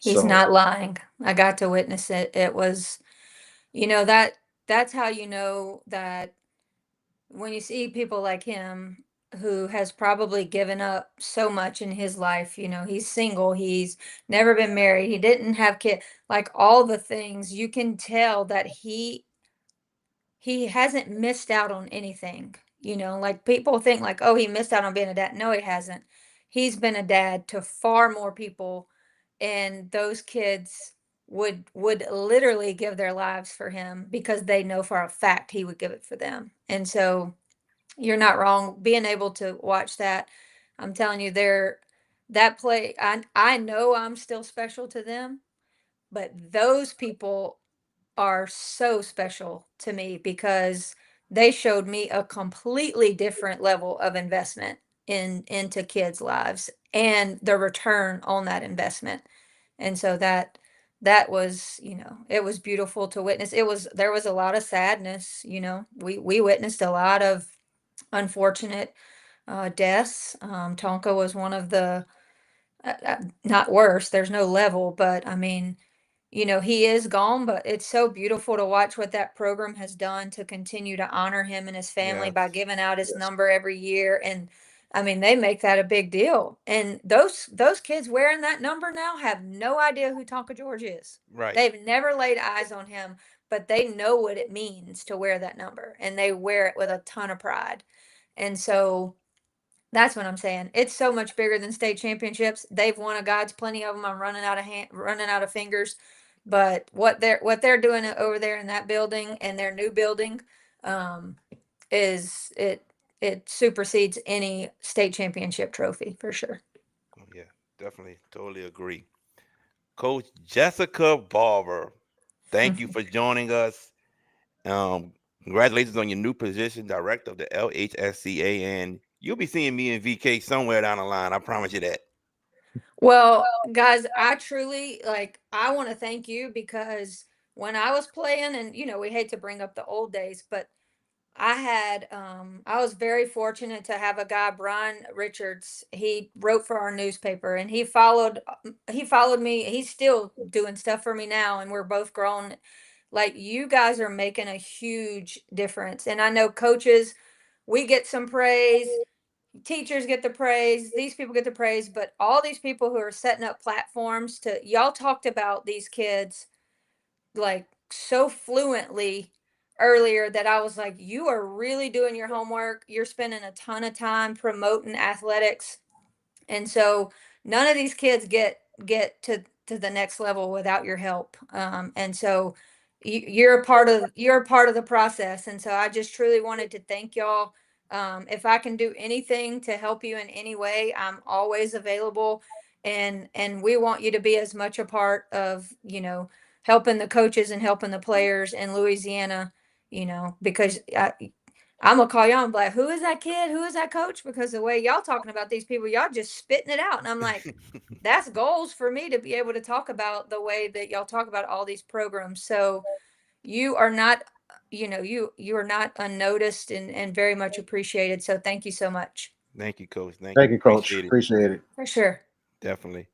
He's So not lying. I got to witness it. It was, that that's how you know that when you see people like him who has probably given up so much in his life, he's single, he's never been married, he didn't have kids, like all the things, you can tell that he hasn't missed out on anything. Like people think like, oh, he missed out on being a dad. No, he hasn't. He's been a dad to far more people, and those kids would literally give their lives for him because they know for a fact he would give it for them. And so you're not wrong being able to watch that. I'm telling you, that play, I know I'm still special to them, but those people are so special to me because they showed me a completely different level of investment into kids' lives and the return on that investment. And so that was, it was beautiful to witness. There was a lot of sadness, we witnessed a lot of unfortunate deaths. Tonka was one of the not worse. There's no level, but I mean, he is gone, but it's so beautiful to watch what that program has done to continue to honor him and his family Yes. by giving out his yes, number every year. And I mean, they make that a big deal. And those kids wearing that number now have no idea who Tonka George is. Right. They've never laid eyes on him, but they know what it means to wear that number, and they wear it with a ton of pride. And so that's what I'm saying. It's so much bigger than state championships. They've won a God's plenty of them. I'm running out of fingers. But what they're doing over there in that building and their new building, um, is it supersedes any state championship trophy for sure. Oh, yeah. Definitely. Totally agree. Coach Jessica Barber, thank you for joining us. Um, Congratulations on your new position, director of the LHSCA, and you'll be seeing me and VK somewhere down the line. I promise you that. Well, guys, I truly I want to thank you because when I was playing, and we hate to bring up the old days, but I was very fortunate to have a guy, Brian Richards. He wrote for our newspaper, and he followed me. He's still doing stuff for me now, and we're both grown. Like, you guys are making a huge difference. And I know coaches, we get some praise, teachers get the praise, these people get the praise, but all these people who are setting up platforms to y'all talked about these kids like so fluently earlier that I was like, you are really doing your homework. You're spending a ton of time promoting athletics. And so none of these kids get to the next level without your help. And so you're a part of the process. And so I just truly wanted to thank y'all. If I can do anything to help you in any way, I'm always available. And we want you to be as much a part of, helping the coaches and helping the players in Louisiana, because I'm gonna call y'all and be like, who is that kid? Who is that coach? Because the way y'all talking about these people, y'all just spitting it out. And I'm like, that's goals for me to be able to talk about the way that y'all talk about all these programs. So you are not, you are not unnoticed and very much appreciated. So thank you so much. Thank you, Coach. Thank Thank you. you, Coach. Appreciate it. Appreciate it. For sure. Definitely.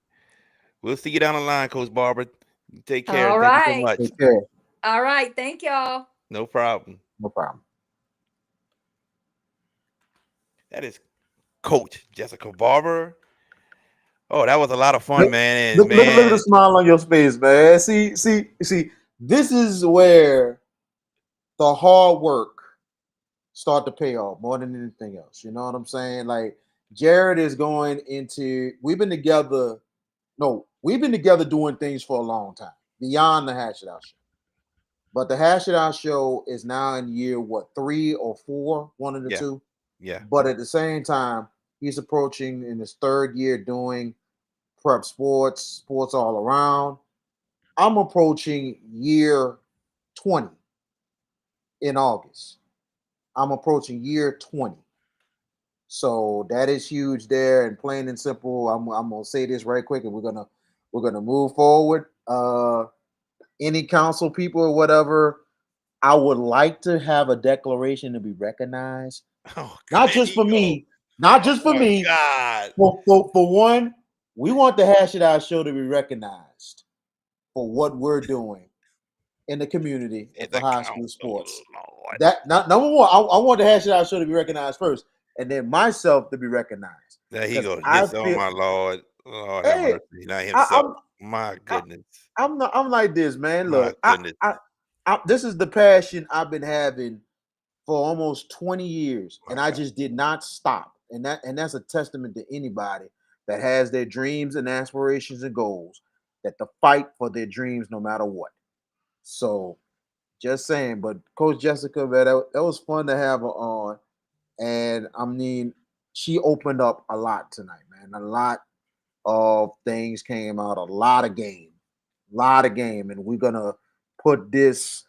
We'll see you down the line, Coach Barber. You take care. All Thank you so right. much. Take care. All right. Thank y'all. No problem. No problem. That is Coach Jessica Barber. Oh, that was a lot of fun, Look, man. And look at the man, smile on your face, man. See. This is where the hard work start to pay off more than anything else. You know what I'm saying? Like, Jared is going into. We've been together. No, we've been together doing things for a long time beyond the Hash It Out show. But the Hash It Out show is now in year what, 3 or 4, one of the yeah, two. yeah, But at the same time, he's approaching in his third year doing prep sports all around. I'm approaching year 20 in August. I'm approaching year 20. So that is huge there, and plain and simple. I'm gonna say this right quick, and we're gonna move forward. Any council people or whatever, I would like to have a declaration to be recognized, Oh, not there just you for go. me, not Oh just for my me. God. For one, we want the Hash It Out show to be recognized for what we're doing in the community and It's for a high school council, sports. Lord. That not number one. I want the Hash It Out show to be recognized first, and then myself to be recognized There he because goes. I Yes, oh feel. my Lord. Lord have Hey, mercy. Not I, himself. I'm My I, goodness. I'm not. I'm like this, man. My Look, goodness. this is the passion I've been having for almost 20 years, My and I God. just did not stop. And that's a testament to anybody that has their dreams and aspirations and goals, that to fight for their dreams no matter what. So just saying, but Coach Jessica, man, that was fun to have her on. And I mean, she opened up a lot tonight, man. A lot of things came out, a lot of game. And we're gonna put this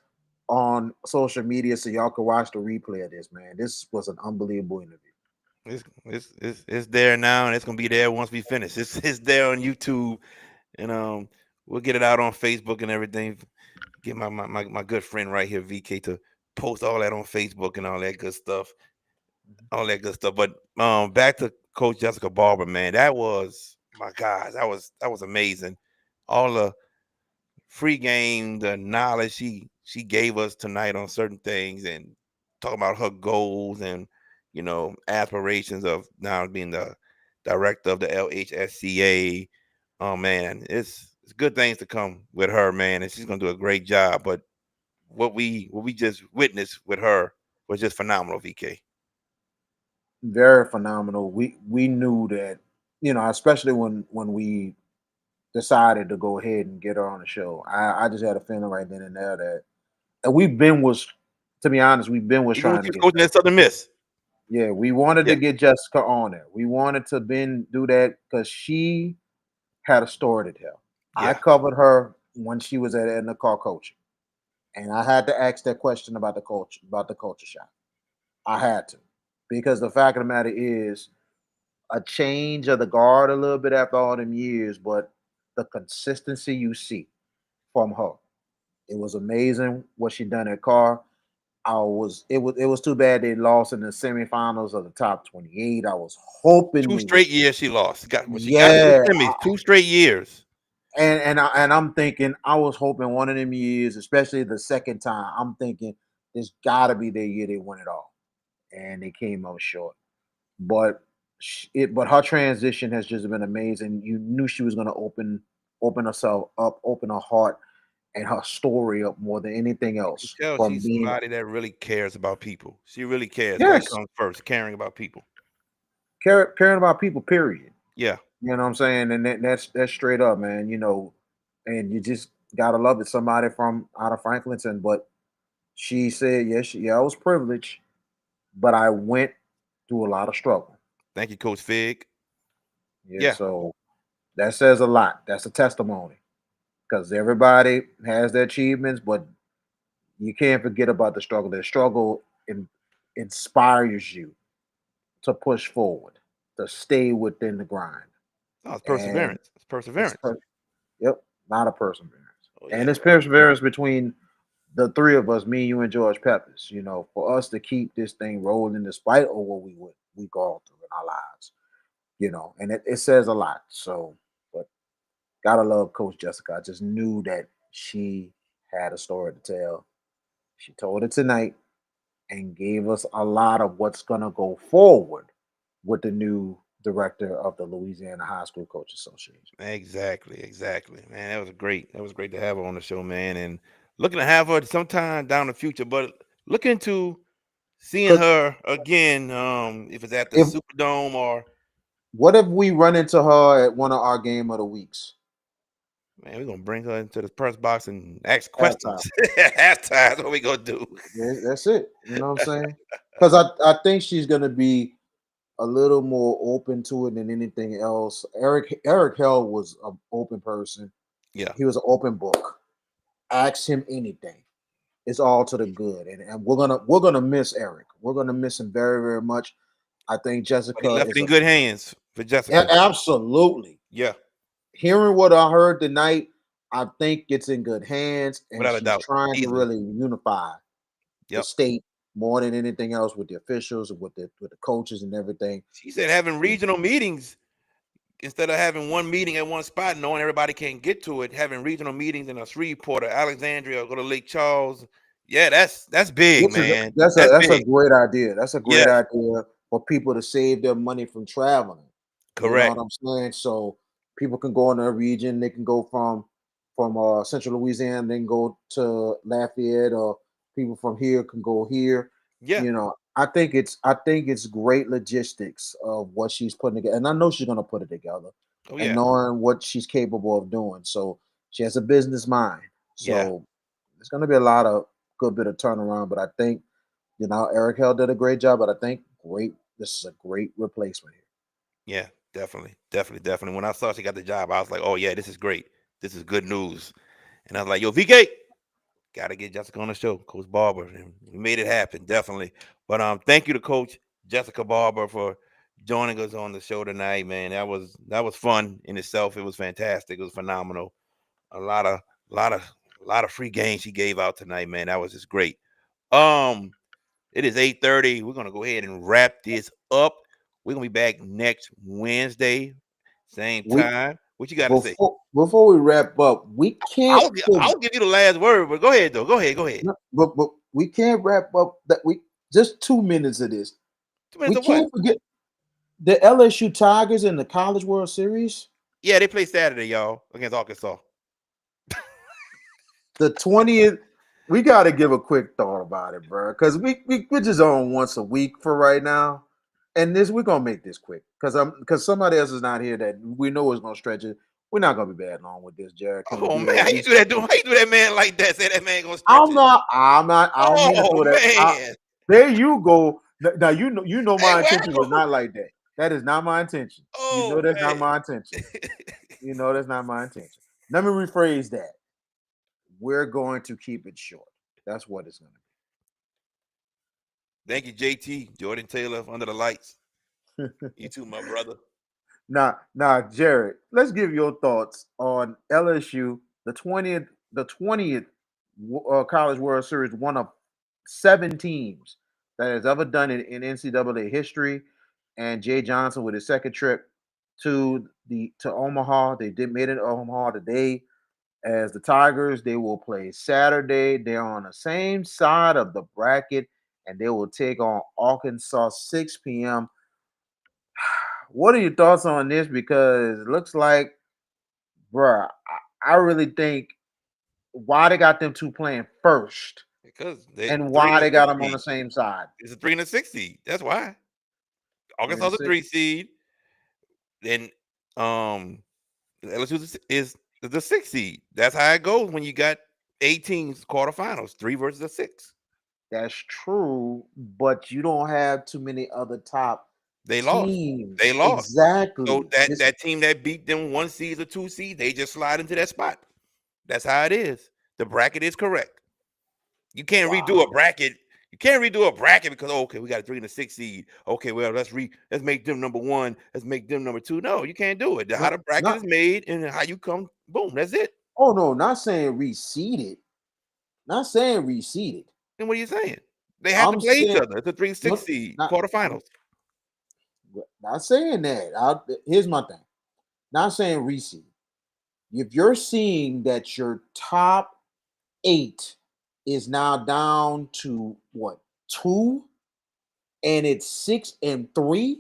on social media so y'all can watch the replay of this, man. This was an unbelievable interview. It's there now, and it's gonna be there once we finish. It's there on YouTube, and we'll get it out on Facebook and everything. Get my good friend right here, VK, to post all that on Facebook and all that good stuff. All that good stuff. But back to Coach Jessica Barber, man. That was my God. That was amazing. All the free game, the knowledge she gave us tonight on certain things, and talking about her goals and aspirations of now being the director of the LHSCA. Oh man, it's good things to come with her, man, and she's gonna do a great job. But what we just witnessed with her was just phenomenal, VK. Very phenomenal. We knew that, especially when we decided to go ahead and get her on the show. I just had a feeling right then and there that, and to be honest, was Even when trying she to was get coaching at Jessica. Southern Miss. Yeah, we wanted to Yeah, get Jessica on there. We wanted to do that because she had a story to tell. I yeah, covered her when she was in the car coaching, and I had to ask that question about the culture shock. I had to, because the fact of the matter is a change of the guard a little bit after all them years, but the consistency you see from her, it was amazing what she done at Carr. it was too bad they lost in the semifinals of the top 28. I was hoping Two they would. straight years she lost. She got to the Yeah, semis. 2 straight years. and I'm thinking I was hoping one of them years, especially the second time. I'm thinking this got to be their year they win it all, and they came up short. But but her transition has just been amazing. You knew she was going to open herself up, open her heart and her story up more than anything You can else. tell From she's being somebody that really cares about people. She really cares. That yes, comes first, caring about people. caring about people. Period. Yeah. You know what I'm saying? And that's straight up, man. And you just gotta love it. Somebody from out of Franklinton, but she said, yes, yeah, I was privileged, but I went through a lot of struggle. Thank you, Coach Fig. Yeah, Yeah. so that says a lot. That's a testimony because everybody has their achievements, but you can't forget about the struggle. The struggle inspires you to push forward, to stay within the grind, No, it's and perseverance. It's it's perseverance. yep, not a perseverance, Oh and yeah. it's perseverance between the three of us, me, you, and George Peppers. For us to keep this thing rolling despite of what we go through in our lives. And it says a lot. So, but gotta love Coach Jessica. I just knew that she had a story to tell. She told it tonight and gave us a lot of what's gonna go forward with the new director of the Louisiana High School Coach Association. Exactly. Exactly. Man, that was great. That was great to have her on the show, man. And looking to have her sometime down the future, but look into seeing Because her again, if it's at the if Superdome or what if we run into her at one of our game of the weeks man, we're gonna bring her into the press box and ask halftime? questions. Halftime, that's what we gonna do. That's it. You know what I'm saying? Because I think she's gonna be a little more open to it than anything else. Eric Hell was an open person. Yeah. He was an open book. Ask him anything. It's all to the good. And we're gonna miss Eric. We're gonna miss him very, very much. I think But he Jessica left it is in good hands for Jessica. absolutely. Yeah, Hearing what I heard tonight, I think it's in good hands, and without a she's doubt. trying to Easily. really unify the Yep. state more than anything else with the officials, with the coaches and everything. She said having regional meetings instead of having one meeting at one spot, knowing everybody can't get to it, having regional meetings in a Shreveport or Alexandria or go to Lake Charles. Yeah, that's big, Which is man. that's a That's that's a big. great idea. That's a great Yes, idea for people to save their money from traveling. You know correct. what I'm saying? So people can go in their region. They can go from Central Louisiana, they can go to Lafayette, or people from here can go here. Yeah. I think it's great logistics of what she's putting together, and I know she's gonna put it together, Oh and yeah. knowing what she's capable of doing. So she has a business mind. Yeah. So there's gonna be a lot of good bit of turnaround, but I think Eric Hell did a great job, but I think great. This is a great replacement here. Yeah. Definitely. Definitely. Definitely. When I saw she got the job, I was like, oh yeah, this is great. This is good news. And I was like, yo, VK, gotta get Jessica on the show, Coach Barber. And we made it happen, definitely. But thank you to Coach Jessica Barber for joining us on the show tonight, man. That was fun in itself. It was fantastic. It was phenomenal. A lot of lot of lot of free games she gave out tonight, man. That was just great. Um, it is 8:30. We're gonna go ahead and wrap this up. We're gonna be back next Wednesday, same We time. What you got to say? before we wrap up, we can't I'll give you the last word, but go ahead though. Go ahead. Go ahead. but we can't wrap up that we just 2 minutes of this. 2 minutes We of what? can't forget the LSU Tigers in the College World Series. Yeah, they play Saturday, y'all, against Arkansas. The 20th. We got to give a quick thought about it, bro, because we're just on once a week for right now, and this we're gonna make this quick because somebody else is not here that we know is gonna stretch it. We're not gonna be bad long with this, Jared. Can we Oh do man, that how at you least? do that? How you do that, man, like that? Say that man gonna stretch I'm it. not. I'm not. I don't mean to Oh throw that. man. There you go. Now you know Hey, my where I intention was go? not like that. That is not my intention. You know Oh that's not man. my intention. You know that's not my intention. Let me rephrase that. We're going to keep it short. That's what it's going Thank you, JT, Jordan Taylor, under the lights. to You too, my brother. now, Jared. Let's give your thoughts on LSU, the 20th College World Series, one of 7 teams that has ever done it in NCAA history. And Jay Johnson with his second trip to Omaha. They did made it to Omaha today as the Tigers. They will play Saturday. They're on the same side of the bracket, and they will take on Arkansas 6 p.m. What are your thoughts on this? Because it looks like, bruh, I really think why they got them two playing first because they and three why and a they got six them on the seed. same side. It's a 3 and a 6 seed. That's why. Three and Arkansas's a six. 3 seed. Then LSU is the 6 seed. That's how it goes when you got 18 quarterfinals, 3 versus a 6. That's true, but you don't have too many other top They lost. They teams. lost. So Exactly. This that team that beat them 1 seed or 2 seed, they just slide into that spot. That's how it is. The bracket is correct. You can't redo a wow. bracket. You can't redo a bracket because okay, we got a 3 and a 6 seed. Okay, well let's make them number one. Let's make them number two. No, you can't do it. How No, the bracket not is made and how you come, boom, that's it. oh no, not saying reseeded. Not saying reseeded. Then what are you saying? They have to I'm play each saying other. It's a 3 6 no, seed not quarterfinals. not saying that. Here's my thing. Not saying reseed. If you're seeing that your top 8 is now down to what 2 and it's 6 and 3,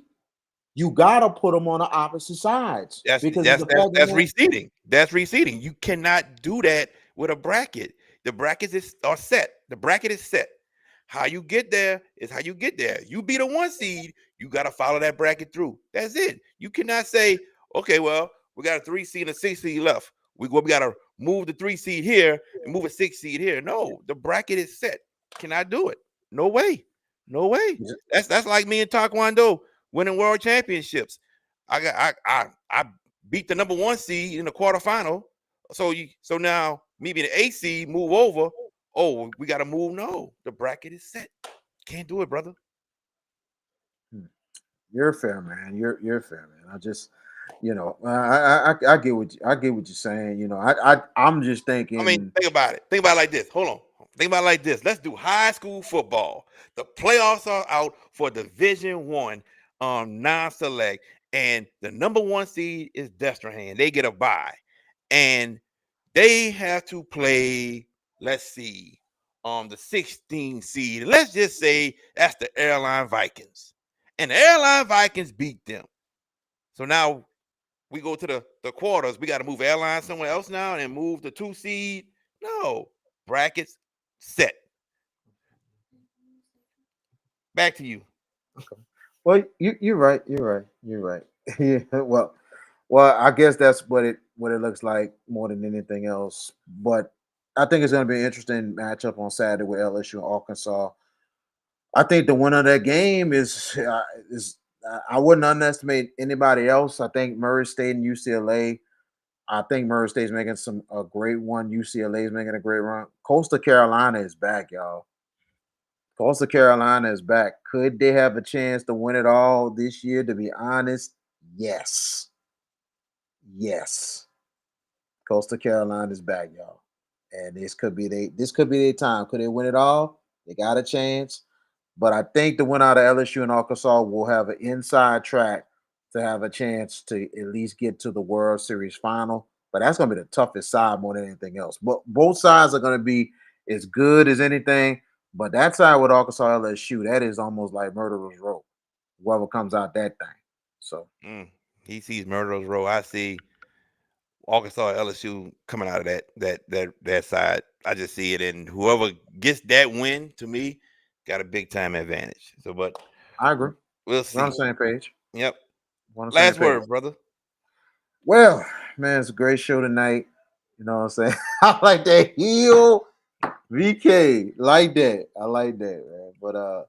you gotta put them on the opposite sides That's because of that's the that's fact that that's man, reseeding. That's reseeding. You cannot do that with a bracket. The brackets are set. The bracket is set. How you get there is how you get there. You beat a 1 seed, you got to follow that bracket through. That's it. You cannot say, okay, well, we got a 3 seed and a 6 seed left. We got to move the 3 seed here and move a 6 seed here. No, the bracket is set. Cannot do it. No way. No way. That's like me in Taekwondo winning world championships. I beat the number 1 seed in the quarterfinal. So now me being the 8 seed move over. Oh, we got to move. No, the bracket is set. Can't do it, brother. you're fair, man. You're fair, man. I just, I get I get what you're saying. I'm just I mean, thinking. think about it. Think about it like this. Hold on. Think about it like this. Let's do high school football. The playoffs are out for Division One, non-select, and the number 1 seed is Destrehan. They get a bye, and they have to play. Let's see, the 16 seed. Let's just say that's the Airline Vikings, and the Airline Vikings beat them. So now we go to the quarters. We got to move airlines somewhere else now and move the 2 seed. No, brackets set. Back to you. Well, you're right. You're right. You're right. Yeah. Well, I guess that's what it looks like more than anything else. But I think it's going to be an interesting matchup on Saturday with LSU and Arkansas. I think the winner of that game is I wouldn't underestimate anybody else. I think Murray State and UCLA. I think Murray State's making a great one. UCLA is making a great run. Coastal Carolina is back, y'all. Coastal Carolina is back. Could they have a chance to win it all this year? To be honest, yes. Yes. Coastal Carolina is back, y'all. And this could be their time. Could they win it all? They got a chance. But I think the winner out of LSU and Arkansas will have an inside track to have a chance to at least get to the World Series final. But that's going to be the toughest side more than anything else. But both sides are going to be as good as anything. But that side with Arkansas LSU, that is almost like murderer's row. Whoever comes out that thing. So He sees Murderers Row. I see Arkansas LSU coming out of that side. I just see it, and whoever gets that win to me got a big time advantage. So, but I agree. we'll We're on see. the same page. Yep. We're on the same Last page. word, brother. Well, man, it's a great show tonight. You know what I'm saying? I like that heel VK. Like that. I like that, man. But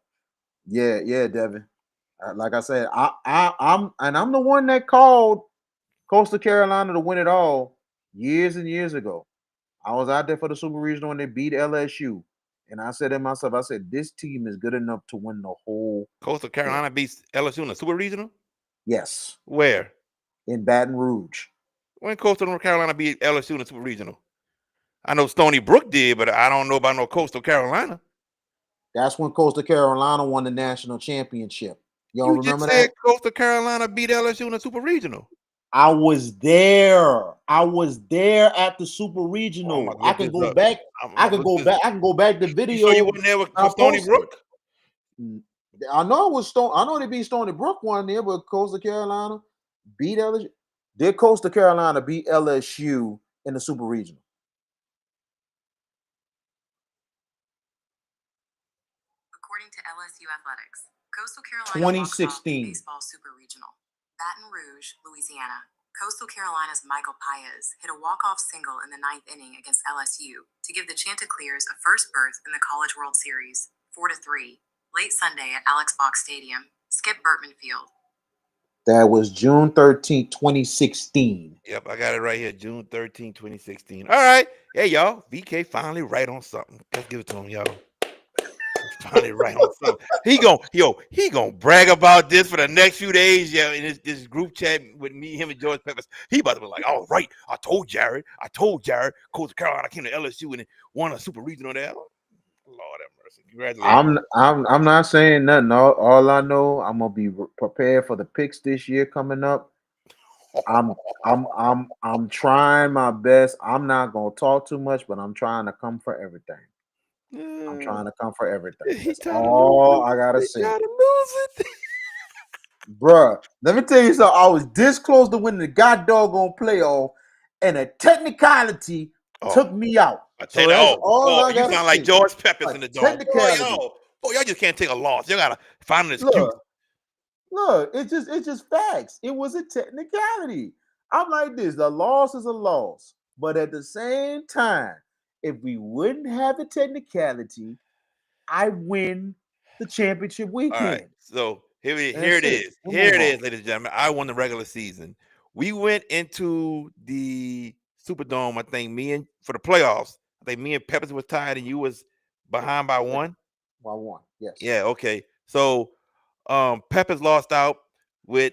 yeah, Devin. Like I said, I'm the one that called Coastal Carolina to win it all years and years ago. I was out there for the Super Regional when they beat LSU. And I said to myself, I said, this team is good enough to win the whole Coastal thing. Carolina beats LSU in the Super Regional. Yes, Where? in Baton Rouge. When Coastal Carolina beat LSU in the Super Regional? I know Stony Brook did, but I don't know about no Coastal Carolina. That's when Coastal Carolina won the national championship. Y'all You just remember said that? Coastal Carolina beat LSU in the Super Regional. I was there. I was there at the Super Oh, I'm Regional. about to I look can this go up. back. I'm I about to can look go this. back. I can go back the You sure you video. wasn't there with I Stony posted. Brook? I know it was Stone. I know they beat Stony Brook one there, but Coastal Carolina beat LSU. Did Coastal Carolina beat LSU in the Super Regional? According to LSU Athletics, Coastal Carolina 2016. baseball super regional. Baton Rouge, Louisiana. Coastal Carolina's Michael Paez hit a walk-off single in the ninth inning against LSU to give the Chanticleers a first berth in the College World Series, 4-3, late Sunday at Alex Box Stadium, Skip Bertman Field. That was June 13th, 2016. Yep, I got it right here. June 13, 2016. All right. Hey, y'all. VK finally right on something. Let's give it to him, y'all. Finally right on something. He gonna brag about this for the next few days. Yeah, in this group chat with me, him, and George Peppers. He about to be like, all right, I told Jared, Coastal Carolina came to LSU and won a super regional there. Lord have mercy. Congratulations. I'm not saying nothing. All I know, I'm gonna be prepared for the picks this year coming up. I'm I'm trying my best. I'm not gonna talk too much, but I'm trying to come for everything. I'm trying to come for everything. He That's trying to lose all it. I gotta He say. trying to lose it. Bruh, let me tell you something. I was this close to winning the god doggone playoff, and a technicality Oh, took me out. I tell So you, that's all boy, I you gotta sound like say. George A Peppers in the dome. technicality. Y'all just can't take a loss. You gotta find an excuse. Look, look, it's just facts. It was a technicality. I'm like this: a loss is a loss, but at the same time, if we wouldn't have a technicality, I win the championship All right. weekend. So here That's it it. is. We Here move it on. is, ladies and gentlemen. I won the regular season. We went into the Superdome. I think for the playoffs. I think me and Peppers was tied, and you was behind by Yeah, one. I won. Yes. Yeah. Okay. So Peppers lost out with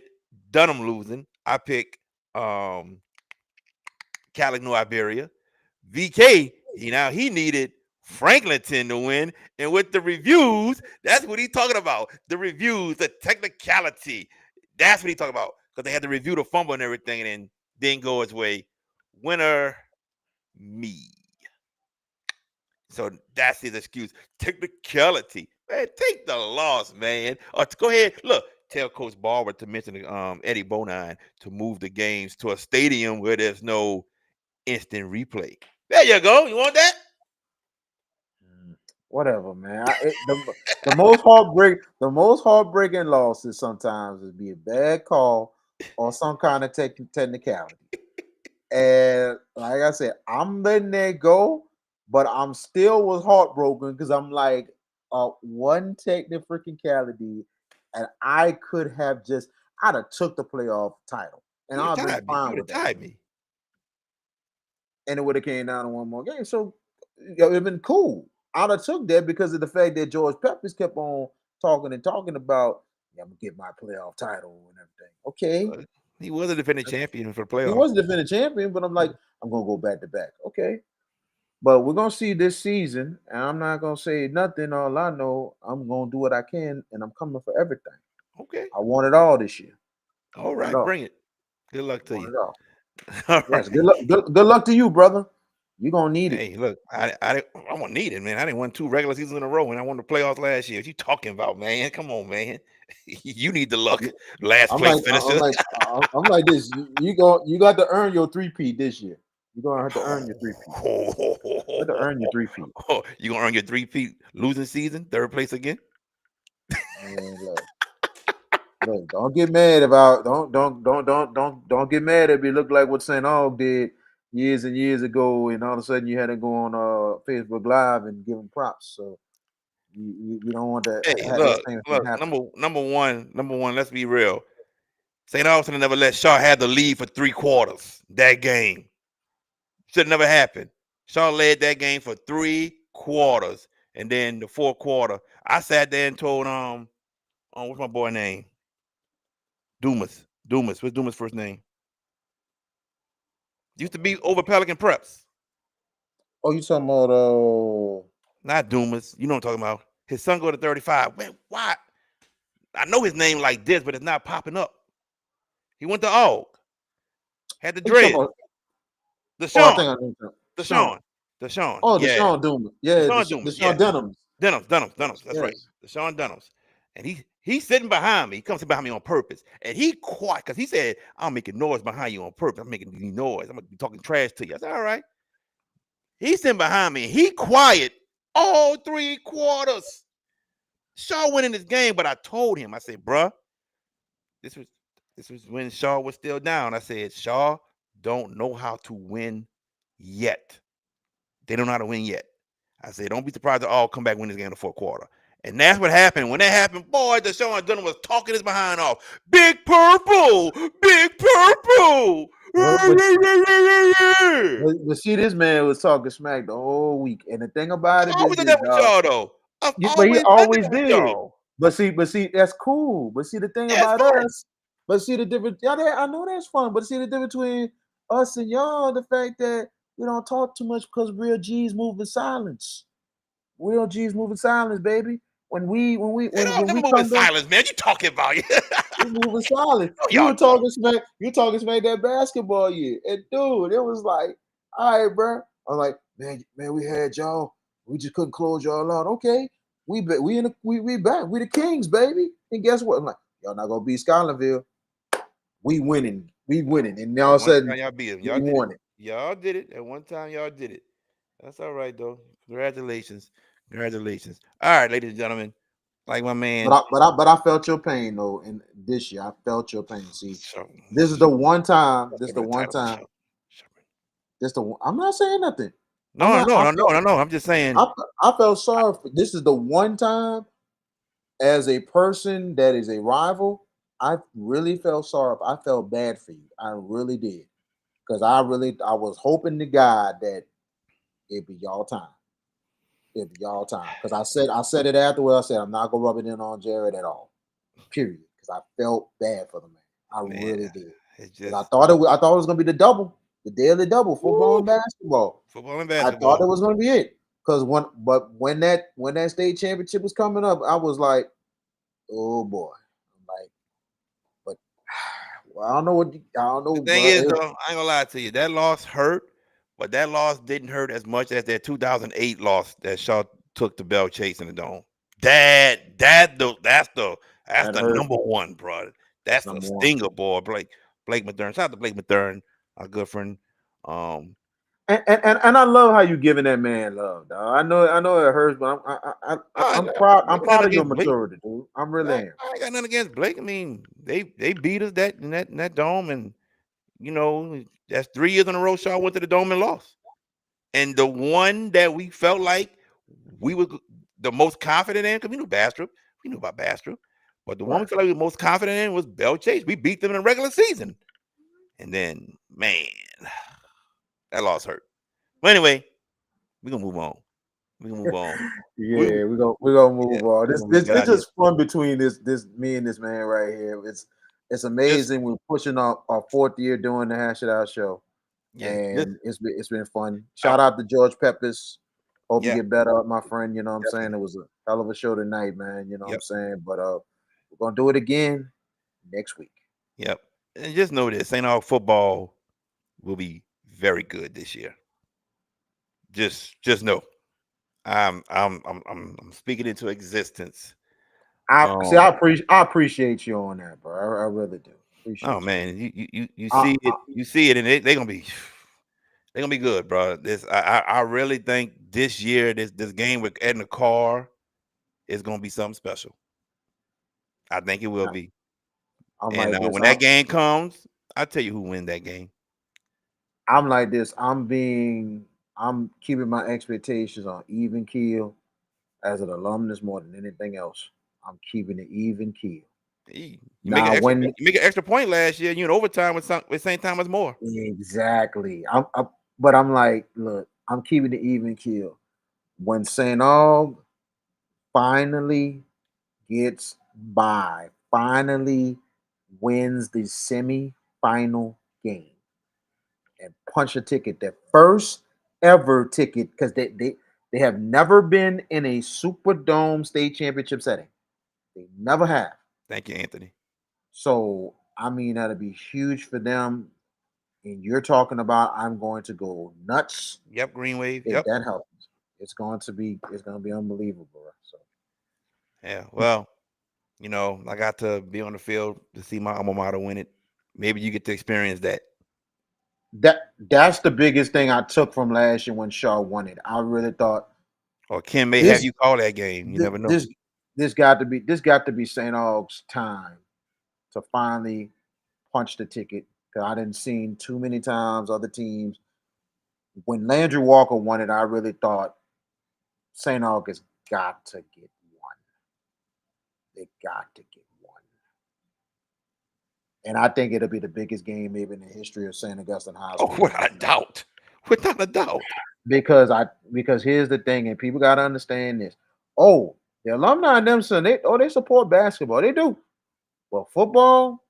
Dunham losing. I picked um Calic New Iberia. VK, he needed Franklinton to win. And with the reviews, that's what he's talking about. The reviews, the technicality. That's what he's talking about. Because they had to review the fumble and everything, and then didn't go his way. Winner, me. So that's his excuse. Technicality. Man, take the loss, man. Go ahead. Look, tell Coach Barber to mention Eddie Bonine to move the games to a stadium where there's no instant replay. There you go. You want that? Whatever, man. The most heartbreaking losses sometimes is be a bad call or some kind of technicality. And like I said, I'm letting that go, but I'm still was heartbroken because I'm like, one technicality, and I could have I'd have took the playoff title, and You would I've have been tied me. You fine would have with that, tied me. and it would have came down to one more game. So it would have been cool. I'd have took that because of the fact that George Peppers kept on talking and talking about, yeah, I'm gonna get my playoff title and everything. Okay, He was a defending champion for the he playoffs. was a defending champion, but I'm like, I'm gonna go back to back. Okay, but we're gonna see this season, and I'm not gonna say nothing. All I know, I'm gonna do what I can, and I'm coming for everything. Okay. I want it all this year. I All want it right. all. Bring it. Good luck I to want you. it all. All Yes, right. good luck to you, brother. You're gonna need it. Hey, look, I won't need it, man. I didn't win 2 regular seasons in a row, and I won the playoffs last year. What you talking about, man? Come on, man. You need the luck. Last I'm place like, finisher. I'm like this. You got to earn your 3-peat this year. You're gonna have to earn your 3-peat. You have to earn your 3-peat. You gonna earn your 3-peat losing season, third place again? Man, look, don't get mad about don't get mad if it look like what St. Aug did years and years ago, and all of a sudden you had to go on Facebook Live and give him props. So you don't want to Hey, have that look, same thing look. happen. Number one. Let's be real. St. Augustine never let Shaw have the lead for 3 quarters. That game should never happen. Shaw led that game for 3 quarters, and then the fourth quarter, I sat there and told what's my boy name? Dumas. Dumas. What's Dumas' first name? Used to be over Pelican Preps. Oh, you talking about Not Dumas. You know what I'm talking about. His son go to 35. Man, why? I know his name like this, but it's not popping up. He went to AUG. Had the What you talking dread. about? Oh, I Deshaun. think I know that. Sean. Deshaun. Deshaun. Oh, the Yeah. Sean Doom. Yeah, Deshaun Dumas. the Sean Yes. Denhams. Dunhams. Yes, That's right. yes. Deshaun Dunhams. And he's sitting behind me. He comes behind me on purpose. And he quiet because he said, I'm making noise behind you on purpose. I'm making noise. I'm gonna be talking trash to you. I said, all right. He's sitting behind me. He quiet all 3 quarters. Shaw winning this game, but I told him, I said, bruh, this was when Shaw was still down. I said, Shaw don't know how to win yet. They don't know how to win yet. I said, don't be surprised to all come back win this game in the 4th quarter. And that's what happened. When that happened, boy, Deshaun Dunham was talking his behind off. Big purple, big purple. But see, this man was talking smack the whole week, and the thing about I've it is always done this, that with dog. y'all, though. I've But he always done always that with did. y'all. But see, that's cool. But see, the thing Yeah, it's about fun. us, but see the difference. Yeah, I know that's fun. But see the difference between us and y'all, the fact that we don't talk too much because real G's move in silence. Real G's move in silence, baby. They don't When never we move in come to silence, man. You talking about it? we move in silence. No, y'all don't. You talking smack that basketball year. And dude, it was like, all right, bro. I'm like, man, we had y'all. We just couldn't close y'all out. Okay. We back. We the Kings, baby. And guess what? I'm like, y'all not gonna beat Scotlandville. We winning. We winning. And all At of a one sudden, time, y'all beat them. we Y'all did it. won it. Y'all did it. At one time, y'all did it. That's all right, though. Congratulations. Congratulations. All right, ladies and gentlemen. Like my man. But I felt your pain though. And this year, I felt your pain. See, So, this is the one time. that's This is gonna the be the one title of the time. show. I'm not saying nothing. I'm No, not. no, no, no, no, no. I'm just saying. I, I felt sorry. This is the one time, as a person that is a rival, I really felt sorry. I felt bad for you. I really did, because I was hoping to God that it'd be y'all time. It'd be y'all time. Because I said it afterwards. I said I'm not gonna rub it in on Jared at all. Period. Because I felt bad for the man. I Man, really did. it's Because just I thought it was gonna be the double, the daily double, football woo, and basketball. football and I thought basketball. it was gonna be it. Because when that state championship was coming up, I was like, oh boy. I'm like, but well, I don't know I don't The know, thing bro. is, though, I ain't gonna lie to you. That loss hurt, but that loss didn't hurt as much as that 2008 loss that Shaw took to Bell Chase in the Dome. That's That the hurt. number one, bro. That's That's the number one. stinger, boy. Blake Mathern. Shout out to Blake Mathern, our good friend. Um, And I love how you giving that man love, dog. I know it hurts, but I'm proud. I I'm ain't got nothing proud of your against Blake. maturity, dude. I'm really am. I ain't got nothing against Blake. I mean, they beat us in that dome, and that's 3 years in a row. Shaw went to the dome and lost. And the one that we felt like we were the most confident in, because we knew about Bastrop, but the one we Right. felt like we were most confident in was Bell Chase. We beat them in the regular season, and then man, that loss hurt. But anyway, we're gonna move on. We're gonna move on. We Yeah, we gonna yeah, move on. we're This gonna this get it's out of here. just fun between this me and this man right here. It's Just amazing. We're pushing our 4th year doing the Hash It Out show, yeah, just and it's been fun. I, Shout out to George Peppers. Hope you yeah, get better, my friend. You know what I'm saying? definitely. It was a hell of a show tonight, man. You know what I'm Yep, saying? But we're gonna do it again next week. yep. And just know this: St. Aug football will be very good this year. Just know. I'm speaking into existence. Um, I appreciate you on that, bro. I really do oh appreciate you. man, you I, I, you see it, and they're gonna be good, bro. I really think this year this game with Edna Carr is gonna be something special. I think it will be. I'm And like this. when that game comes, I'll tell you who win that game. I'm like this. I'm keeping my expectations on even keel as an alumnus more than anything else. I'm keeping it even keel. You make Now, when you make an extra point last year. You in overtime with St. Thomas more. exactly, but I'm like, look, I'm keeping it even keel. When St. Aug finally gets by, finally wins the semi-final game and punch a ticket, the first ever ticket, because They have never been in a Superdome state championship setting. They never have. Thank you, Anthony. So I mean that'll be huge for them. And you're talking about I'm going to go nuts Yep, Green Wave. if Yep. that helps. It's going to be unbelievable. So Yeah. Well, I got to be on the field to see my alma mater win it. Maybe you get to experience that. that's the biggest thing I took from last year when Shaw won it. I really thought Or Ken may have this you call that game. You this never know. this got to be St. Aug's time to finally punch the ticket. Cause I didn't seen too many times other teams. When Landry Walker won it, I really thought St. August got to get one. They got to get one. And I think it'll be the biggest game maybe in the history of St. Augustine High Oh, School. without a doubt. Without a doubt. Because here's the thing, and people gotta understand this. Oh, the alumni in them son, they support basketball. They do. But football,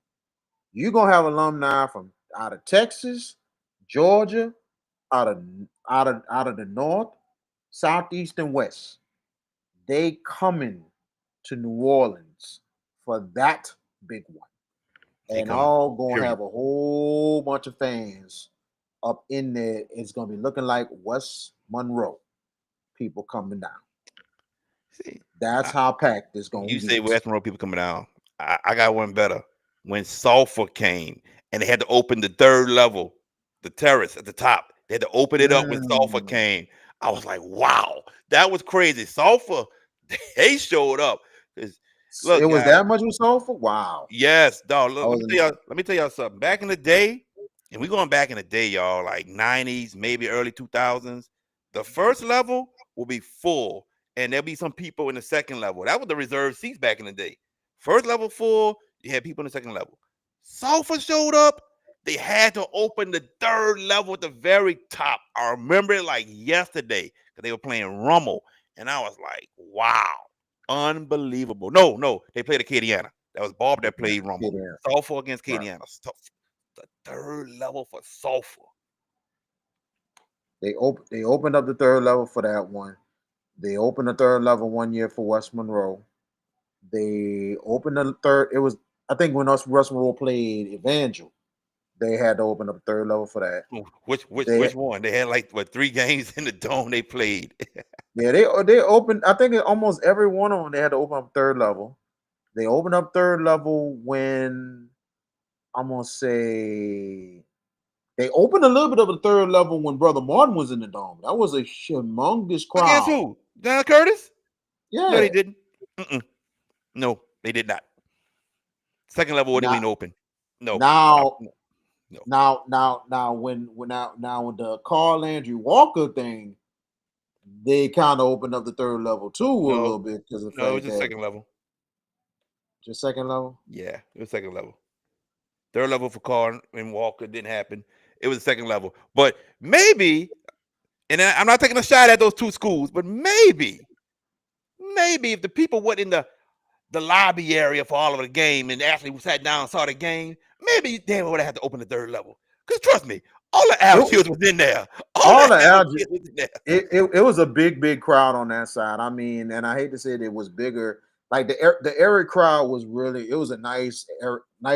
you're gonna have alumni from out of Texas, Georgia, out of the north, southeast, and west. They coming to New Orleans for that big one. They And coming. all gonna Period. have a whole bunch of fans up in there. It's gonna be looking like West Monroe. People coming down. See, That's I, how packed it's gonna you say get. Western Road people coming down. I got one better. When Sulphur came and they had to open the third level, the terrace at the top, they had to open it up when Sulphur Mm. came. I was like, wow, that was crazy. Sulphur, they showed up. 'Cause, It look, was guys, that much with sulfur. Wow. yes, dog. I Look, wasn't. let me tell y'all something. Back in the day, and we going back in the day, y'all, like 90s, maybe early 2000s. The first level will be full, and there'll be some people in the second level. That was the reserved seats back in the day. First level full, you had people in the second level. Sulfur showed up. They had to open the third level at the very top. I remember it like yesterday because they were playing Rummel, and I was like, wow, unbelievable. No, they played Acadiana. That was Barber that played Yeah, Rummel. Sulfur against right. Acadiana. The third level for Sulfur. They opened up the third level for that one. They opened the third level one year for West Monroe. They opened the third. It was I think when us West Monroe played Evangel, they had to open up the third level for that. Ooh, which They one? They had like what 3 games in the dome they played. Yeah, they opened. I think almost every one of them they had to open up third level. They opened up third level when I'm gonna say they opened a little bit of the third level when Brother Martin was in the dome. That was a humongous Against crowd. who? Don Curtis? No, they Yeah. didn't. Mm-mm. No, they did not. Second level wouldn't Now even open. No, now no, no. now when with the Carl Landry Walker thing, they kind of opened up the third level too a No, little bit because of the no, it was fact just that second level. just second level. Yeah, it was second level. Third level for Carr and Walker didn't happen. It was second level. But maybe, and I'm not taking a shot at those two schools, but maybe if the people went in the lobby area for all of the game and actually sat down and saw the game, maybe they would have had to open the third level. Because trust me, all the It, Algiers was in there. All all the the Algiers algae. was in there. It was a big crowd on that side. I mean, and I hate to say it was bigger. Like the area crowd was really. It was a nice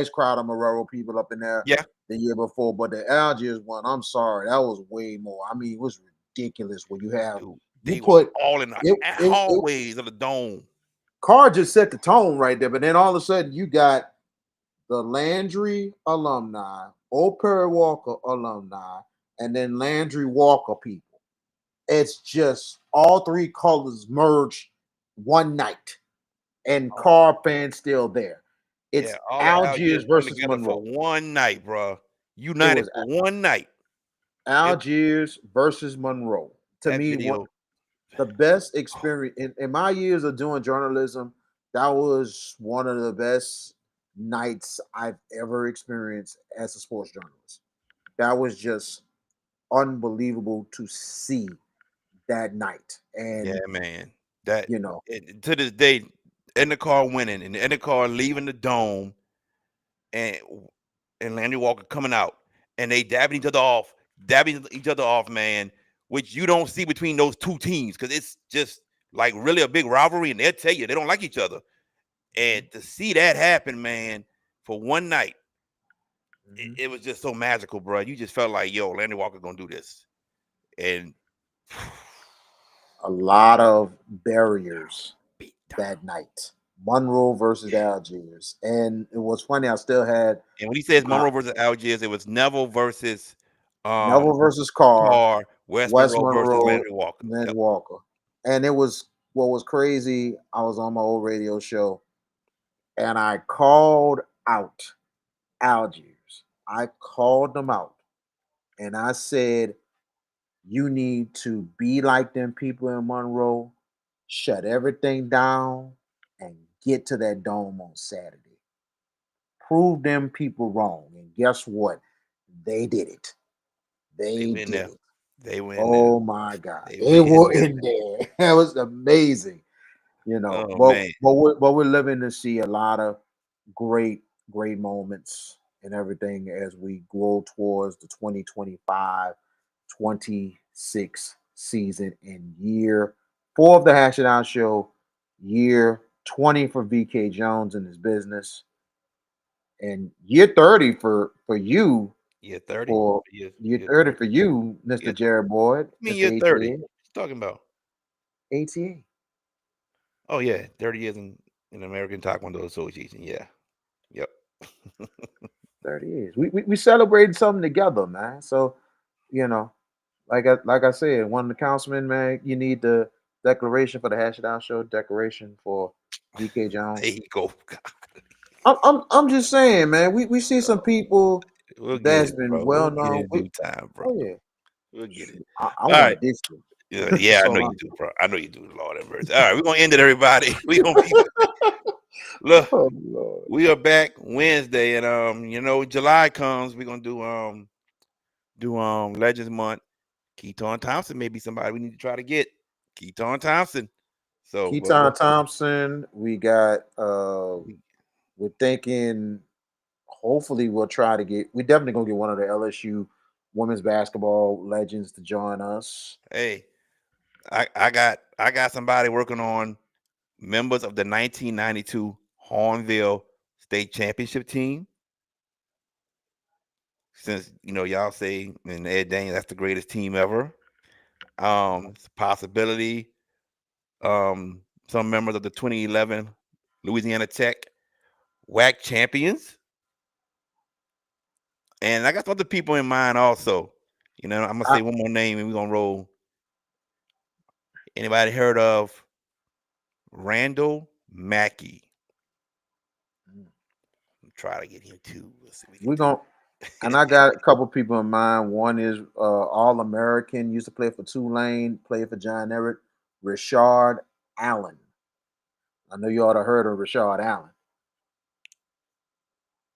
crowd of Marrero people up in there Yeah, the year before. But the Algiers one, I'm sorry, that was way more. I mean, it was ridiculous when dude, you they were put all in the it hallways of the dome. Carr just set the tone right there. But then all of a sudden you got the Landry alumni, Old Perry Walker alumni, and then Landry Walker people. It's just all three colors merged one night, and Carr fans still there. It's Yeah, all the Algiers Algiers come versus together for Monroe. one night, bro. It United was for one night. It, Algiers versus Monroe. To that me, one video, the best experience in my years of doing journalism. That was one of the best nights I've ever experienced as a sports journalist. That was just unbelievable to see that night. yeah, And man. That you know, to this day, in the car winning and in the car leaving the dome, and Landry Walker coming out, and they dabbing each other off, man. which you don't see between those two teams because it's just like really a big rivalry, and they'll tell you they don't like each other. And to see that happen, man, for one night, it was just so magical, bro. You just felt like, yo, Landry Walker gonna do this, and A lot of barriers beat down. that night. Monroe versus Yeah. Algiers, and it was funny. I still had And when he says uh, Monroe versus Algiers, it was Neville versus Neville versus Carr, Carr, West West Monroe versus Monroe, Landry Walker. Ned Yep. Walker, and it was what was crazy. I was on my old radio show, and I called out Algiers. I called them out, and I said, "You need to be like them people in Monroe, shut everything down, and get to that dome on Saturday. Prove them people wrong." And guess what? They did it. They They win did there. it. They win there. Oh my God. They They win were there. in there. That was amazing. Oh But man. we're living to see a lot of great moments and everything as we grow towards the 2025-26 season in year 4 of the Hash It Out Show, year 20 for VK Jones and his business, and year 30 for you, Year 30. for year Year 30 30. for you, Mr. Year, Jared Boyd, I mean Mr. year 30. What 88. you talking about? 88. Oh yeah, 30 years in the American Taekwondo Association. Yeah. Yep. 30 years. We celebrated something together, man. So, you know, like I said, one of the councilmen, man, you need the declaration for the Hash It Out Show, declaration for VK There Jones. you go. I'm just saying, man. We see some people We'll get that's it, been bro. well We'll get it known. in due time, bro. Oh yeah, We'll get it. shoot, I All want right. it this year. Yeah, I So know you do, bro. I know you do, Lord have mercy. All right, we're gonna end it, everybody. We gonna be look. oh Lord. We are back Wednesday, and July comes. We're gonna do Legends Month. Keaton Thompson may be somebody we need to try to get. Keaton Thompson. So, but Keaton Thompson, we got we're thinking hopefully we'll try to get, we definitely gonna get one of the LSU women's basketball legends to join us. hey, I got somebody working on members of the 1992 Hornville State Championship team. Since y'all say and Ed Daniels that's the greatest team ever. It's a possibility. Some members of the 2011 Louisiana Tech WAC champions, and I got some other people in mind also. I'm gonna I, say one more name, and we're gonna roll. Anybody heard of Randall Mackey? Try to get him too. Let's see if we can we're do gonna, and I got a couple people in mind. One is All American, used to play for Tulane, played for John Everett, Rashard Allen. I know you ought to heard of Rashard Allen.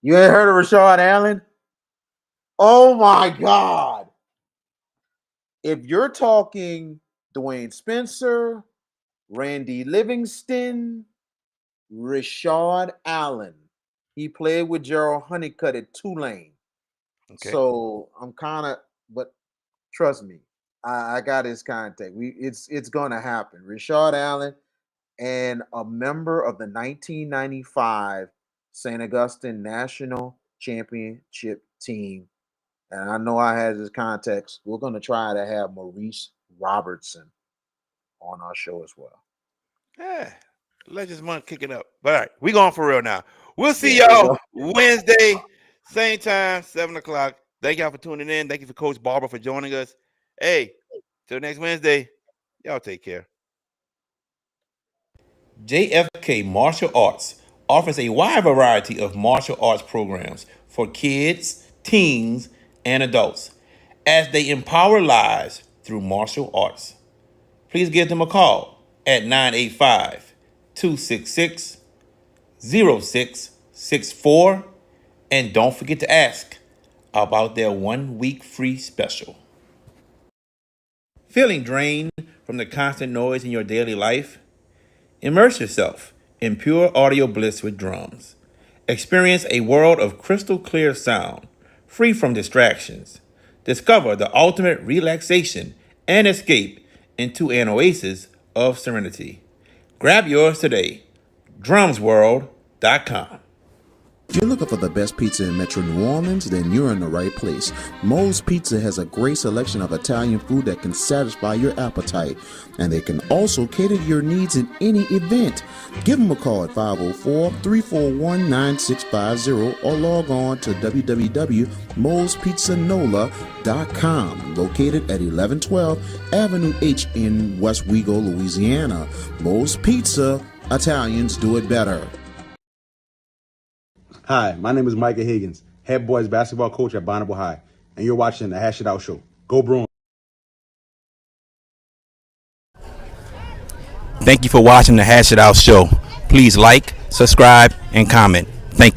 You ain't heard of Rashard Allen? Oh my God. If you're talking Dwayne Spencer, Randy Livingston, Rashard Allen, he played with Gerald Honeycutt at Tulane. Okay. So I'm kind of, but trust me, I got his contact. It's gonna happen. Rashard Allen and a member of the 1995 St. Augustine National Championship team. And I know I had his contacts. We're gonna try to have Maurice Robertson on our show as well. Yeah. Legends Month kicking up. But all right, we going for real now. We'll see Yeah, we're y'all going. Wednesday, same time, 7 o'clock. Thank y'all for tuning in. Thank you for Coach Barber for joining us. Hey, till next Wednesday, y'all take care. JFK Martial Arts offers a wide variety of martial arts programs for kids, teens, and adults as they empower lives through martial arts. Please give them a call at 985 266 0664, and don't forget to ask about their 1 week free special. Feeling drained from the constant noise in your daily life? Immerse yourself in pure audio bliss with drums. Experience a world of crystal clear sound, free from distractions. Discover the ultimate relaxation and escape into an oasis of serenity. Grab yours today. drumsworld.com. If you're looking for the best pizza in Metro New Orleans, then you're in the right place. Moe's Pizza has a great selection of Italian food that can satisfy your appetite, and they can also cater to your needs in any event. Give them a call at 504-341-9650 or log on to www.moespizzanola.com, located at 1112 Avenue H in West Wego, Louisiana. Moe's Pizza, Italians do it better. Hi, my name is Micah Higgins, head boys basketball coach at Bonneville High, and you're watching the Hash It Out Show. Go Bruins! Thank you for watching the Hash It Out Show. Please like, subscribe, and comment. Thank you.